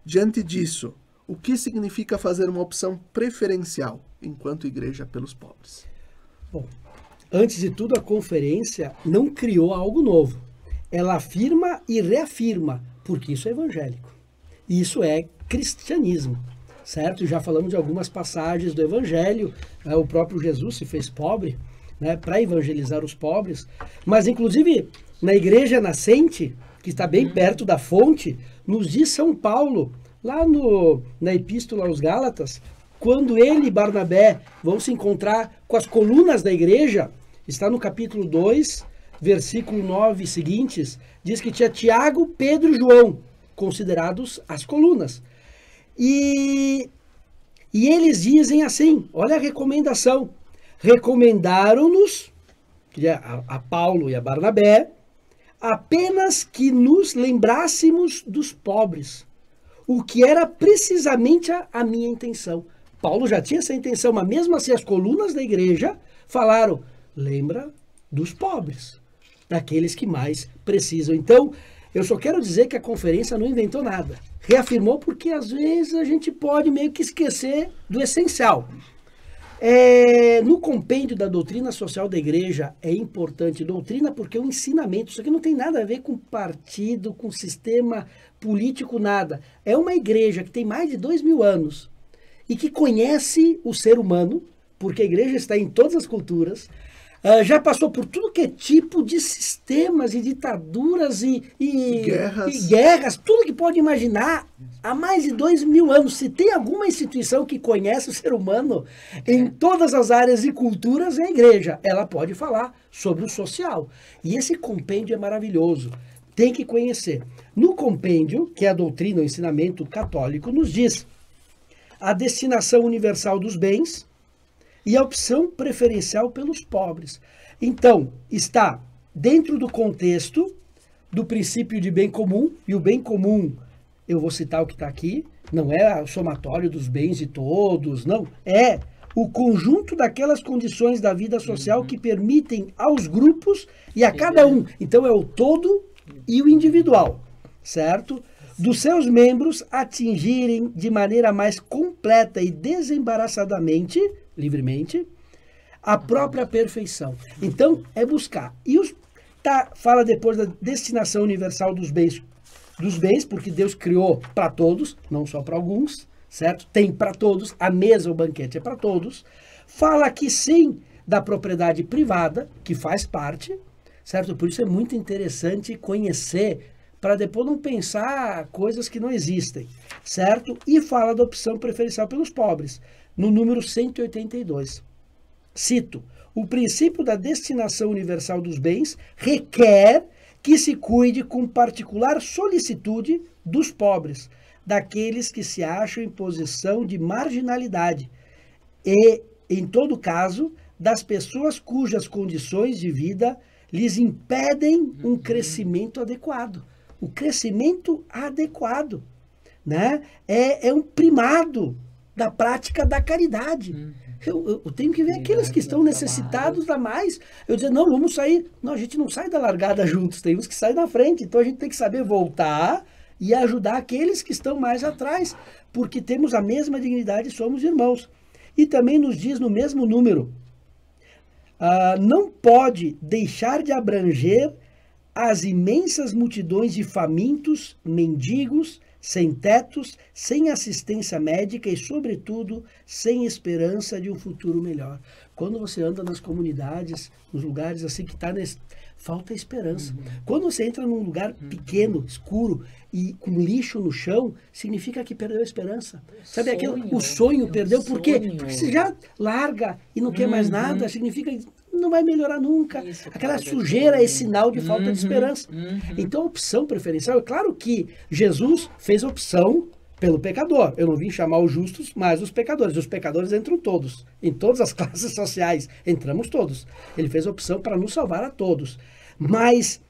Speaker 1: Diante disso, o que significa fazer uma opção preferencial enquanto igreja pelos pobres?
Speaker 2: Bom, antes de tudo, a conferência não criou algo novo. Ela afirma e reafirma, porque isso é evangélico. Isso é cristianismo, certo? Já falamos de algumas passagens do evangelho, o próprio Jesus se fez pobre, para evangelizar os pobres, mas inclusive na igreja nascente, que está bem perto da fonte, nos diz São Paulo, lá na Epístola aos Gálatas, quando ele e Barnabé vão se encontrar com as colunas da igreja, está no capítulo 2, versículo 9 e seguintes, diz que tinha Tiago, Pedro e João, considerados as colunas. E eles dizem assim, olha a recomendação, recomendaram-nos, a Paulo e a Barnabé, apenas que nos lembrássemos dos pobres, o que era precisamente a minha intenção. Paulo já tinha essa intenção, mas mesmo assim as colunas da igreja falaram, lembra dos pobres, daqueles que mais precisam. Então, eu só quero dizer que a conferência não inventou nada. Reafirmou porque às vezes a gente pode meio que esquecer do essencial. No compêndio da doutrina social da igreja é importante doutrina porque é um ensinamento. Isso aqui não tem nada a ver com partido, com sistema político, nada. É uma igreja que tem mais de 2000 anos e que conhece o ser humano, porque a igreja está em todas as culturas, já passou por tudo que é tipo de sistemas e ditaduras e guerras, tudo que pode imaginar há mais de 2000 anos. Se tem alguma instituição que conhece o ser humano em todas as áreas e culturas, é a igreja. Ela pode falar sobre o social. E esse compêndio é maravilhoso. Tem que conhecer. No compêndio, que é a doutrina, o ensinamento católico, nos diz a destinação universal dos bens e a opção preferencial pelos pobres. Então, está dentro do contexto do princípio de bem comum, e o bem comum, eu vou citar o que está aqui, não é o somatório dos bens de todos, não, é o conjunto daquelas condições da vida social que permitem aos grupos e a cada um. Então, é o todo e o individual, certo? Dos seus membros atingirem de maneira mais completa e desembaraçadamente, livremente, a própria perfeição. Então, é buscar. E fala depois da destinação universal dos bens, porque Deus criou para todos, não só para alguns, certo? Tem para todos, a mesa, o banquete é para todos. Fala aqui sim da propriedade privada, que faz parte, certo? Por isso é muito interessante conhecer, para depois não pensar coisas que não existem, certo? E fala da opção preferencial pelos pobres, no número 182. Cito, o princípio da destinação universal dos bens requer que se cuide com particular solicitude dos pobres, daqueles que se acham em posição de marginalidade e, em todo caso, das pessoas cujas condições de vida lhes impedem um crescimento adequado. O crescimento adequado, né? É um primado da prática da caridade. Eu tenho que ver aqueles que estão necessitados a mais. Eu dizer, não, vamos sair. Não, a gente não sai da largada juntos, tem uns que saem na frente. Então a gente tem que saber voltar e ajudar aqueles que estão mais atrás, porque temos a mesma dignidade e somos irmãos. E também nos diz no mesmo número, não pode deixar de abranger as imensas multidões de famintos, mendigos, sem tetos, sem assistência médica e, sobretudo, sem esperança de um futuro melhor. Quando você anda nas comunidades, nos lugares assim que falta esperança. Quando você entra num lugar pequeno, escuro e com lixo no chão, significa que perdeu a esperança. Sabe aquilo? O sonho perdeu. Por quê? Porque você já larga e não quer mais nada, significa que não vai melhorar nunca.
Speaker 3: Isso,
Speaker 2: aquela
Speaker 3: cara,
Speaker 2: sujeira é sinal de falta de esperança. Então a opção preferencial, é claro que Jesus fez opção pelo pecador. Eu não vim chamar os justos, mas os pecadores. Os pecadores entram todos. Em todas as classes sociais, entramos todos. Ele fez opção para nos salvar a todos. Mas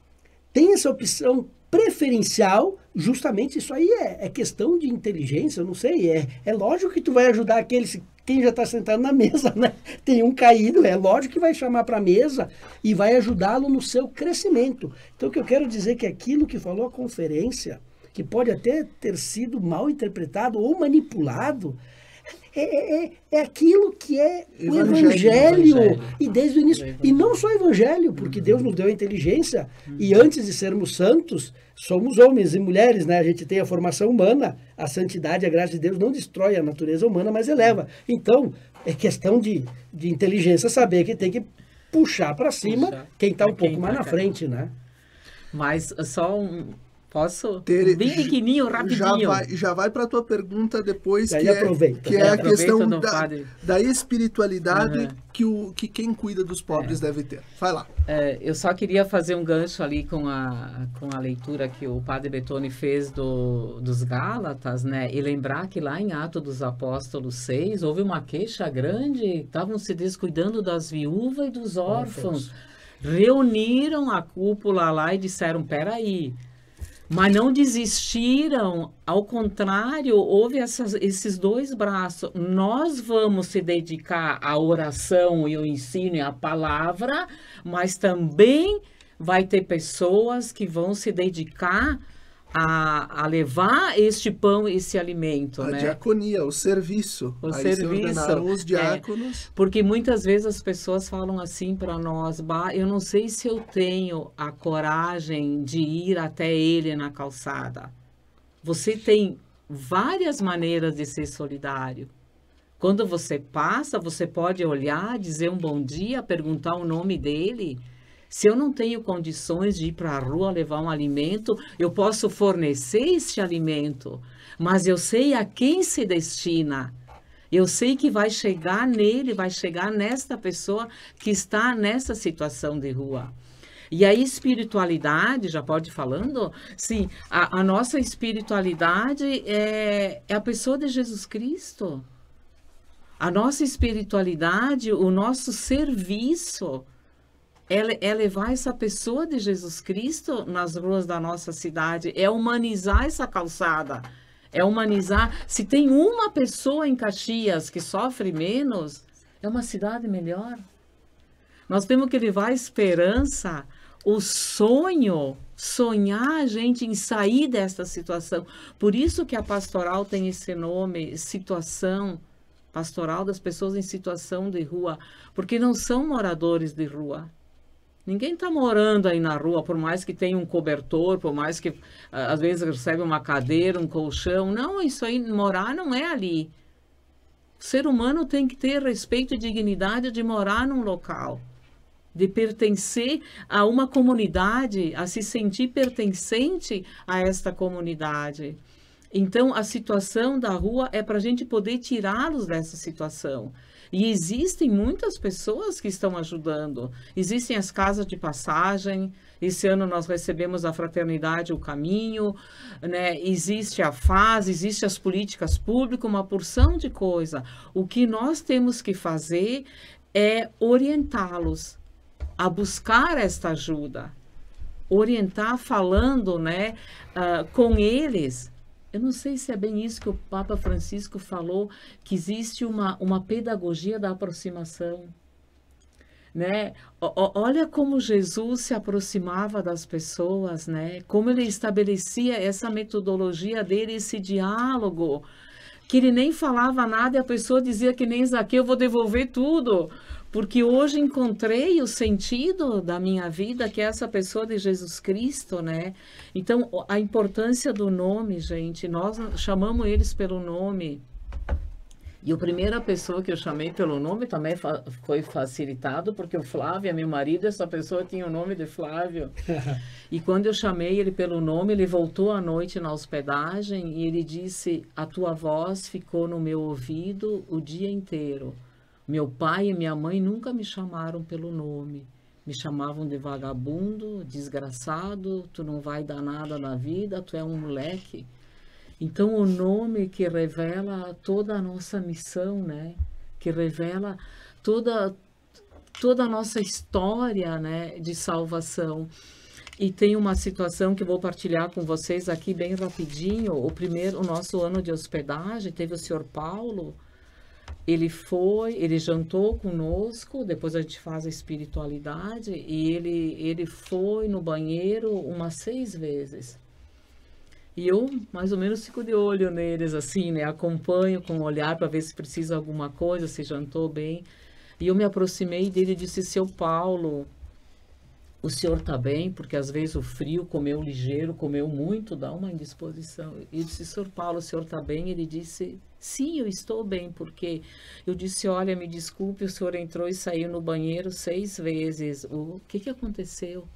Speaker 2: tem essa opção preferencial, justamente isso aí é questão de inteligência, eu não sei. É lógico que tu vai ajudar aqueles... Quem já está sentado na mesa, né? Tem um caído, é lógico que vai chamar para a mesa e vai ajudá-lo no seu crescimento. Então, o que eu quero dizer é que aquilo que falou a conferência, que pode até ter sido mal interpretado ou manipulado, é aquilo que é o evangelho. E desde o início. E não só o evangelho, porque Deus nos deu a inteligência. E antes de sermos santos, somos homens e mulheres, né? A gente tem a formação humana. A santidade, a graça de Deus não destrói a natureza humana, mas eleva. Então, é questão de inteligência saber que tem que puxar para cima quem está um pouco mais na frente, né?
Speaker 3: Mas só Posso? Bem pequenininho, rapidinho.
Speaker 1: Já vai para a tua pergunta depois,
Speaker 2: aproveita.
Speaker 1: Que é a questão da espiritualidade que quem cuida dos pobres deve ter. Vai lá.
Speaker 3: Eu só queria fazer um gancho ali com a leitura que o Padre Bertone fez dos Gálatas, né? E lembrar que lá em Atos dos Apóstolos 6, houve uma queixa grande, estavam se descuidando das viúvas e dos órfãos. Reuniram a cúpula lá e disseram, peraí, mas não desistiram, ao contrário, houve esses dois braços. Nós vamos se dedicar à oração e ao ensino e à palavra, mas também vai ter pessoas que vão se dedicar a levar este pão, esse alimento. A
Speaker 1: diaconia, o serviço.
Speaker 3: O serviço. Se
Speaker 1: ordenaram os diáconos.
Speaker 3: Porque muitas vezes as pessoas falam assim para nós, eu não sei se eu tenho a coragem de ir até ele na calçada. Você tem várias maneiras de ser solidário. Quando você passa, você pode olhar, dizer um bom dia, perguntar o nome dele. Se eu não tenho condições de ir para a rua levar um alimento, eu posso fornecer este alimento, mas eu sei a quem se destina. Eu sei que vai chegar nele, vai chegar nesta pessoa que está nessa situação de rua. E a espiritualidade, já pode ir falando? Sim, a nossa espiritualidade é a pessoa de Jesus Cristo. A nossa espiritualidade, o nosso serviço é levar essa pessoa de Jesus Cristo nas ruas da nossa cidade, é humanizar essa calçada, é humanizar. Se tem uma pessoa em Caxias que sofre menos, é uma cidade melhor. Nós temos que levar a esperança, o sonho, sonhar a gente em sair dessa situação. Por isso que a pastoral tem esse nome, situação, pastoral das pessoas em situação de rua, porque não são moradores de rua. Ninguém está morando aí na rua, por mais que tenha um cobertor, por mais que às vezes recebe uma cadeira, um colchão. Não, isso aí, morar não é ali. O ser humano tem que ter respeito e dignidade de morar num local, de pertencer a uma comunidade, a se sentir pertencente a esta comunidade. Então, a situação da rua é para a gente poder tirá-los dessa situação. E existem muitas pessoas que estão ajudando. Existem as casas de passagem. Esse ano nós recebemos a Fraternidade O Caminho, né? Existe a FAS, existe as políticas públicas, uma porção de coisa. O que nós temos que fazer é orientá-los a buscar esta ajuda. Orientar falando, né, com eles. Eu não sei se é bem isso que o Papa Francisco falou, que existe uma pedagogia da aproximação, né? Olha como Jesus se aproximava das pessoas, né? Como ele estabelecia essa metodologia dele, esse diálogo, que ele nem falava nada e a pessoa dizia que nem Zaqueu, eu vou devolver tudo, porque hoje encontrei o sentido da minha vida, que é essa pessoa de Jesus Cristo, né? Então, a importância do nome, gente, nós chamamos eles pelo nome. E a primeira pessoa que eu chamei pelo nome também foi facilitado, porque o Flávio, meu marido, essa pessoa tinha o nome de Flávio. E quando eu chamei ele pelo nome, ele voltou à noite na hospedagem e ele disse: a tua voz ficou no meu ouvido o dia inteiro. Meu pai e minha mãe nunca me chamaram pelo nome. Me chamavam de vagabundo, desgraçado, tu não vai dar nada na vida, tu é um moleque. Então, o nome que revela toda a nossa missão, né? Que revela toda a nossa história, né? De salvação. E tem uma situação que eu vou partilhar com vocês aqui bem rapidinho. O nosso ano de hospedagem, teve o senhor Paulo. Ele jantou conosco, depois a gente faz a espiritualidade, e ele foi no banheiro umas 6 vezes. E eu, mais ou menos, fico de olho neles, assim, né? Acompanho com o olhar para ver se precisa alguma coisa, se jantou bem. E eu me aproximei dele e disse: seu Paulo, o senhor está bem? Porque às vezes o frio comeu ligeiro, comeu muito, dá uma indisposição. E eu disse: senhor Paulo, o senhor está bem? Ele disse: sim, eu estou bem, porque eu disse: olha, me desculpe, o senhor entrou e saiu no banheiro 6 vezes. O que aconteceu?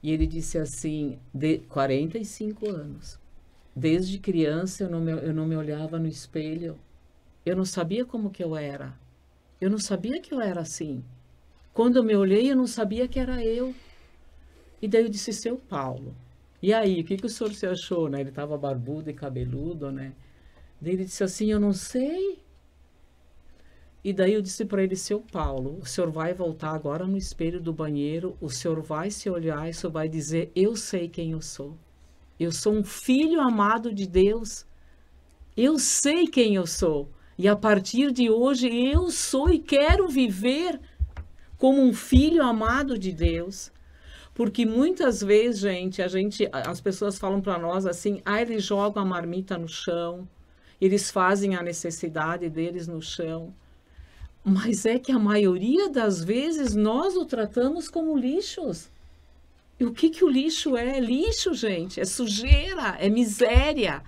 Speaker 3: E ele disse assim: de 45 anos, desde criança eu não me olhava no espelho, eu não sabia como que eu era, eu não sabia que eu era assim. Quando eu me olhei, eu não sabia que era eu. E daí eu disse: seu Paulo, e aí, o que o senhor se achou, né? Ele estava barbudo e cabeludo, né? Daí ele disse assim: eu não sei. E daí eu disse para ele: seu Paulo, o senhor vai voltar agora no espelho do banheiro, o senhor vai se olhar e o senhor vai dizer: eu sei quem eu sou. Eu sou um filho amado de Deus. Eu sei quem eu sou. E a partir de hoje eu sou e quero viver como um filho amado de Deus. Porque muitas vezes, gente, as pessoas falam para nós assim: eles jogam a marmita no chão, eles fazem a necessidade deles no chão. Mas é que a maioria das vezes nós o tratamos como lixos. E o que o lixo é? Lixo, gente, é sujeira, é miséria.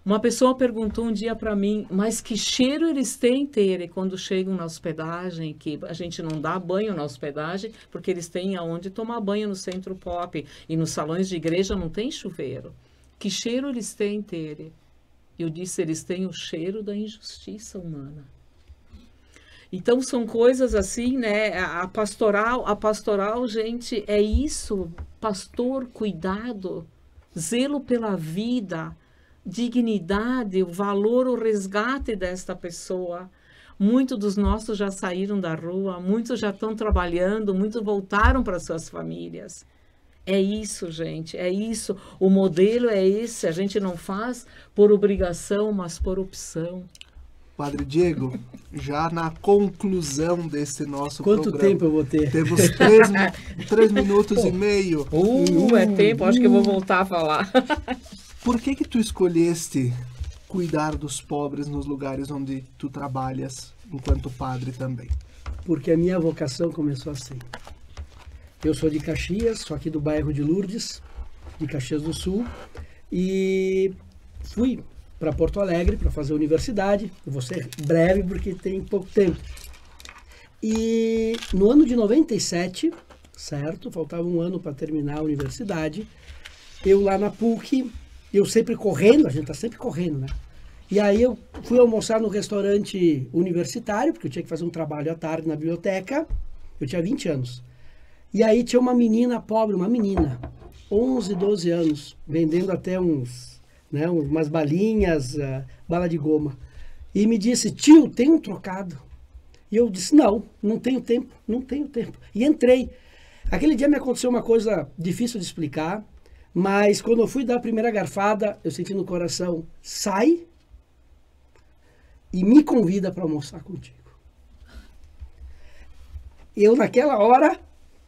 Speaker 3: Uma pessoa perguntou um dia para mim: mas que cheiro eles têm, Tere, quando chegam na hospedagem, que a gente não dá banho na hospedagem, porque eles têm aonde tomar banho no Centro Pop, e nos salões de igreja não tem chuveiro. Que cheiro eles têm, Tere? Eu disse: eles têm o cheiro da injustiça humana. Então, são coisas assim, né? A pastoral, gente, é isso. Pastor, cuidado, zelo pela vida, dignidade, o valor, o resgate desta pessoa. Muitos dos nossos já saíram da rua, muitos já estão trabalhando, muitos voltaram para suas famílias. É isso, gente, é isso. O modelo é esse. A gente não faz por obrigação, mas por opção.
Speaker 1: Padre Diego, já na conclusão desse nosso
Speaker 2: Quanto
Speaker 1: programa...
Speaker 2: tempo eu vou ter?
Speaker 1: Temos 3 minutos e meio.
Speaker 3: É tempo, acho que eu vou voltar a falar.
Speaker 1: Por que tu escolheste cuidar dos pobres nos lugares onde tu trabalhas, enquanto padre também?
Speaker 2: Porque a minha vocação começou assim. Eu sou de Caxias, sou aqui do bairro de Lourdes, de Caxias do Sul, e fui para Porto Alegre para fazer universidade. Eu vou ser breve porque tem pouco tempo. E no ano de 97, certo? Faltava um ano para terminar a universidade. Eu lá na PUC, eu sempre correndo, a gente está sempre correndo, né? E aí eu fui almoçar no restaurante universitário, porque eu tinha que fazer um trabalho à tarde na biblioteca. Eu tinha 20 anos. E aí tinha uma menina pobre, uma menina, 11, 12 anos, vendendo até umas balinhas, bala de goma. E me disse: tio, tem um trocado? E eu disse: não tenho tempo. E entrei. Aquele dia me aconteceu uma coisa difícil de explicar, mas quando eu fui dar a primeira garfada, eu senti no coração: sai e me convida para almoçar contigo. Eu, naquela hora,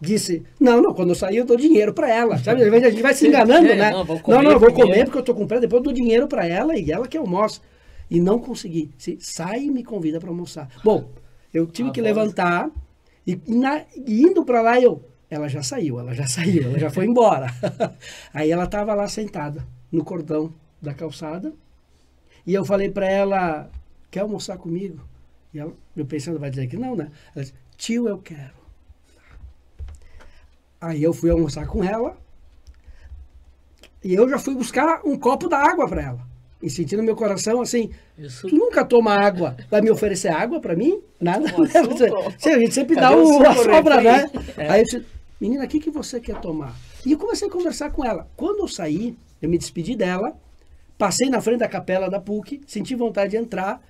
Speaker 2: disse: não, quando eu sair eu dou dinheiro para ela, sabe? A gente vai se enganando, né? Não, eu vou comer porque eu tô com pressa, depois eu dou dinheiro para ela e ela que almoça. E não consegui. Sai e me convida para almoçar. Bom, Eu tive que levantar e indo para lá ela já saiu, ela já foi embora. Aí ela estava lá sentada no cordão da calçada e eu falei para ela, quer almoçar comigo? E ela, eu pensando, vai dizer que não, né? Ela disse, tio, eu quero. Aí eu fui almoçar com ela e eu já fui buscar um copo d'água para ela. E sentindo no meu coração assim, tu nunca toma água, vai me oferecer água para mim? Nada. A gente sempre dá a sobra, né? Aí eu disse, menina, o que você quer tomar? E eu comecei a conversar com ela. Quando eu saí, eu me despedi dela, passei na frente da capela da PUC, senti vontade de entrar,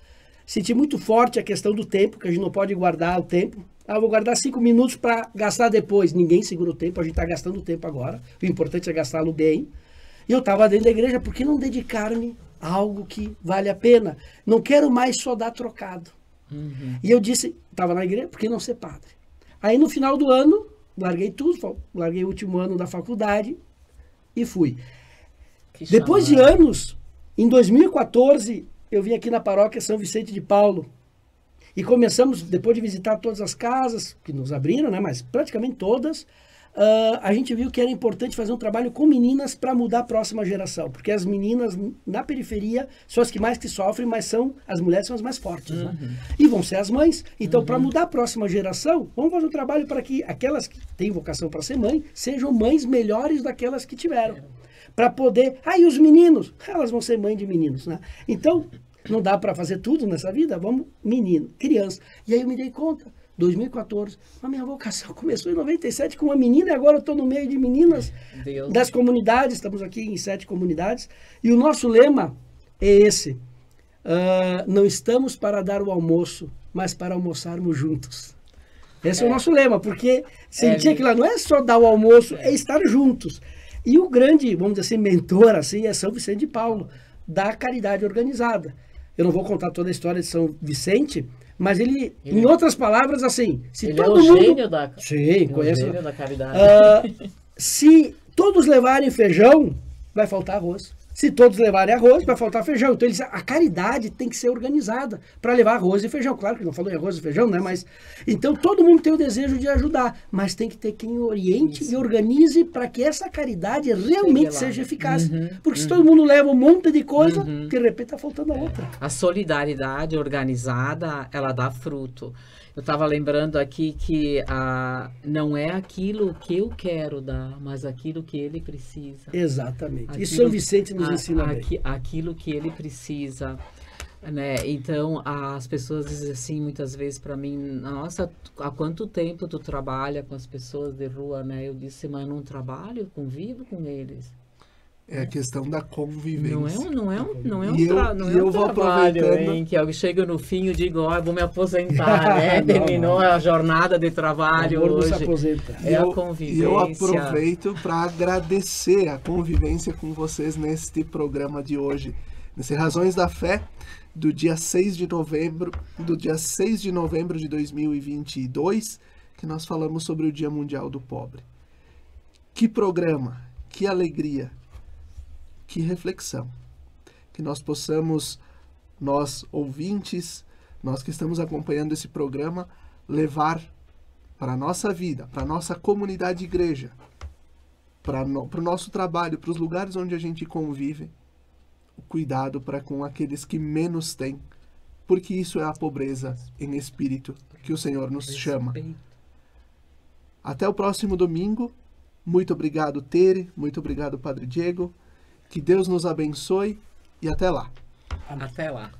Speaker 2: senti muito forte a questão do tempo, que a gente não pode guardar o tempo. Ah, vou guardar 5 minutos para gastar depois. Ninguém segura o tempo, a gente está gastando o tempo agora. O importante é gastá-lo bem. E eu estava dentro da igreja, por que não dedicar-me a algo que vale a pena? Não quero mais só dar trocado. E eu disse, estava na igreja, por que não ser padre? Aí no final do ano, larguei tudo, larguei o último ano da faculdade e fui. Depois de anos, em 2014, eu vim aqui na paróquia São Vicente de Paulo. E começamos, depois de visitar todas as casas, que nos abriram, né, mas praticamente todas, a gente viu que era importante fazer um trabalho com meninas para mudar a próxima geração. Porque as meninas na periferia são as que mais que sofrem, mas as mulheres são as mais fortes. Né? E vão ser as mães. Então, para mudar a próxima geração, vamos fazer um trabalho para que aquelas que têm vocação para ser mãe, sejam mães melhores daquelas que tiveram. Para poder... e os meninos? Elas vão ser mãe de meninos. Né? Então, não dá para fazer tudo nessa vida? Vamos, menino, criança. E aí eu me dei conta, 2014, a minha vocação começou em 97 com uma menina e agora eu estou no meio de meninas das comunidades, estamos aqui em 7 comunidades, e o nosso lema é esse, não estamos para dar o almoço, mas para almoçarmos juntos. Esse é o nosso lema, porque sentia que lá não é só dar o almoço, é estar juntos. E o grande, vamos dizer assim, mentor assim, é São Vicente de Paulo, da caridade organizada. Eu não vou contar toda a história de São Vicente, mas ele, em outras palavras, assim, se
Speaker 3: ele
Speaker 2: todo
Speaker 3: é o
Speaker 2: mundo...
Speaker 3: gênio da,
Speaker 2: Sim, conheço.
Speaker 3: O gênio da caridade.
Speaker 2: Se todos levarem feijão, vai faltar arroz. Se todos levarem arroz, vai faltar feijão. Então, a caridade tem que ser organizada para levar arroz e feijão. Claro que não falou em arroz e feijão, né? Mas, então, todo mundo tem o desejo de ajudar, mas tem que ter quem oriente e organize para que essa caridade realmente seja eficaz. Porque se todo mundo leva um monte de coisa, de repente está faltando a outra.
Speaker 3: A solidariedade organizada, ela dá fruto. Eu estava lembrando aqui que não é aquilo que eu quero dar, mas aquilo que ele precisa.
Speaker 2: Exatamente. E São Vicente nos ensina bem.
Speaker 3: Aquilo que ele precisa. Né? Então, as pessoas dizem assim, muitas vezes para mim, nossa, há quanto tempo tu trabalha com as pessoas de rua? Né? Eu disse, mas não trabalho, eu convivo com eles.
Speaker 1: É a questão da convivência.
Speaker 3: Não é um trabalho, hein, que eu chego no fim e digo, vou me aposentar, né? Terminou a jornada de trabalho hoje. É a convivência.
Speaker 1: E eu aproveito para agradecer a convivência com vocês neste programa de hoje. Nesse Razões da Fé, do dia 6 de novembro de 2022, que nós falamos sobre o Dia Mundial do Pobre. Que programa, que alegria. Que reflexão, que nós possamos, nós ouvintes, nós que estamos acompanhando esse programa, levar para a nossa vida, para a nossa comunidade igreja, para o nosso trabalho, para os lugares onde a gente convive, o cuidado para com aqueles que menos têm, porque isso é a pobreza em espírito que o Senhor nos chama. Até o próximo domingo. Muito obrigado, Tere, muito obrigado, Padre Diego. Que Deus nos abençoe e até lá.
Speaker 3: Até lá.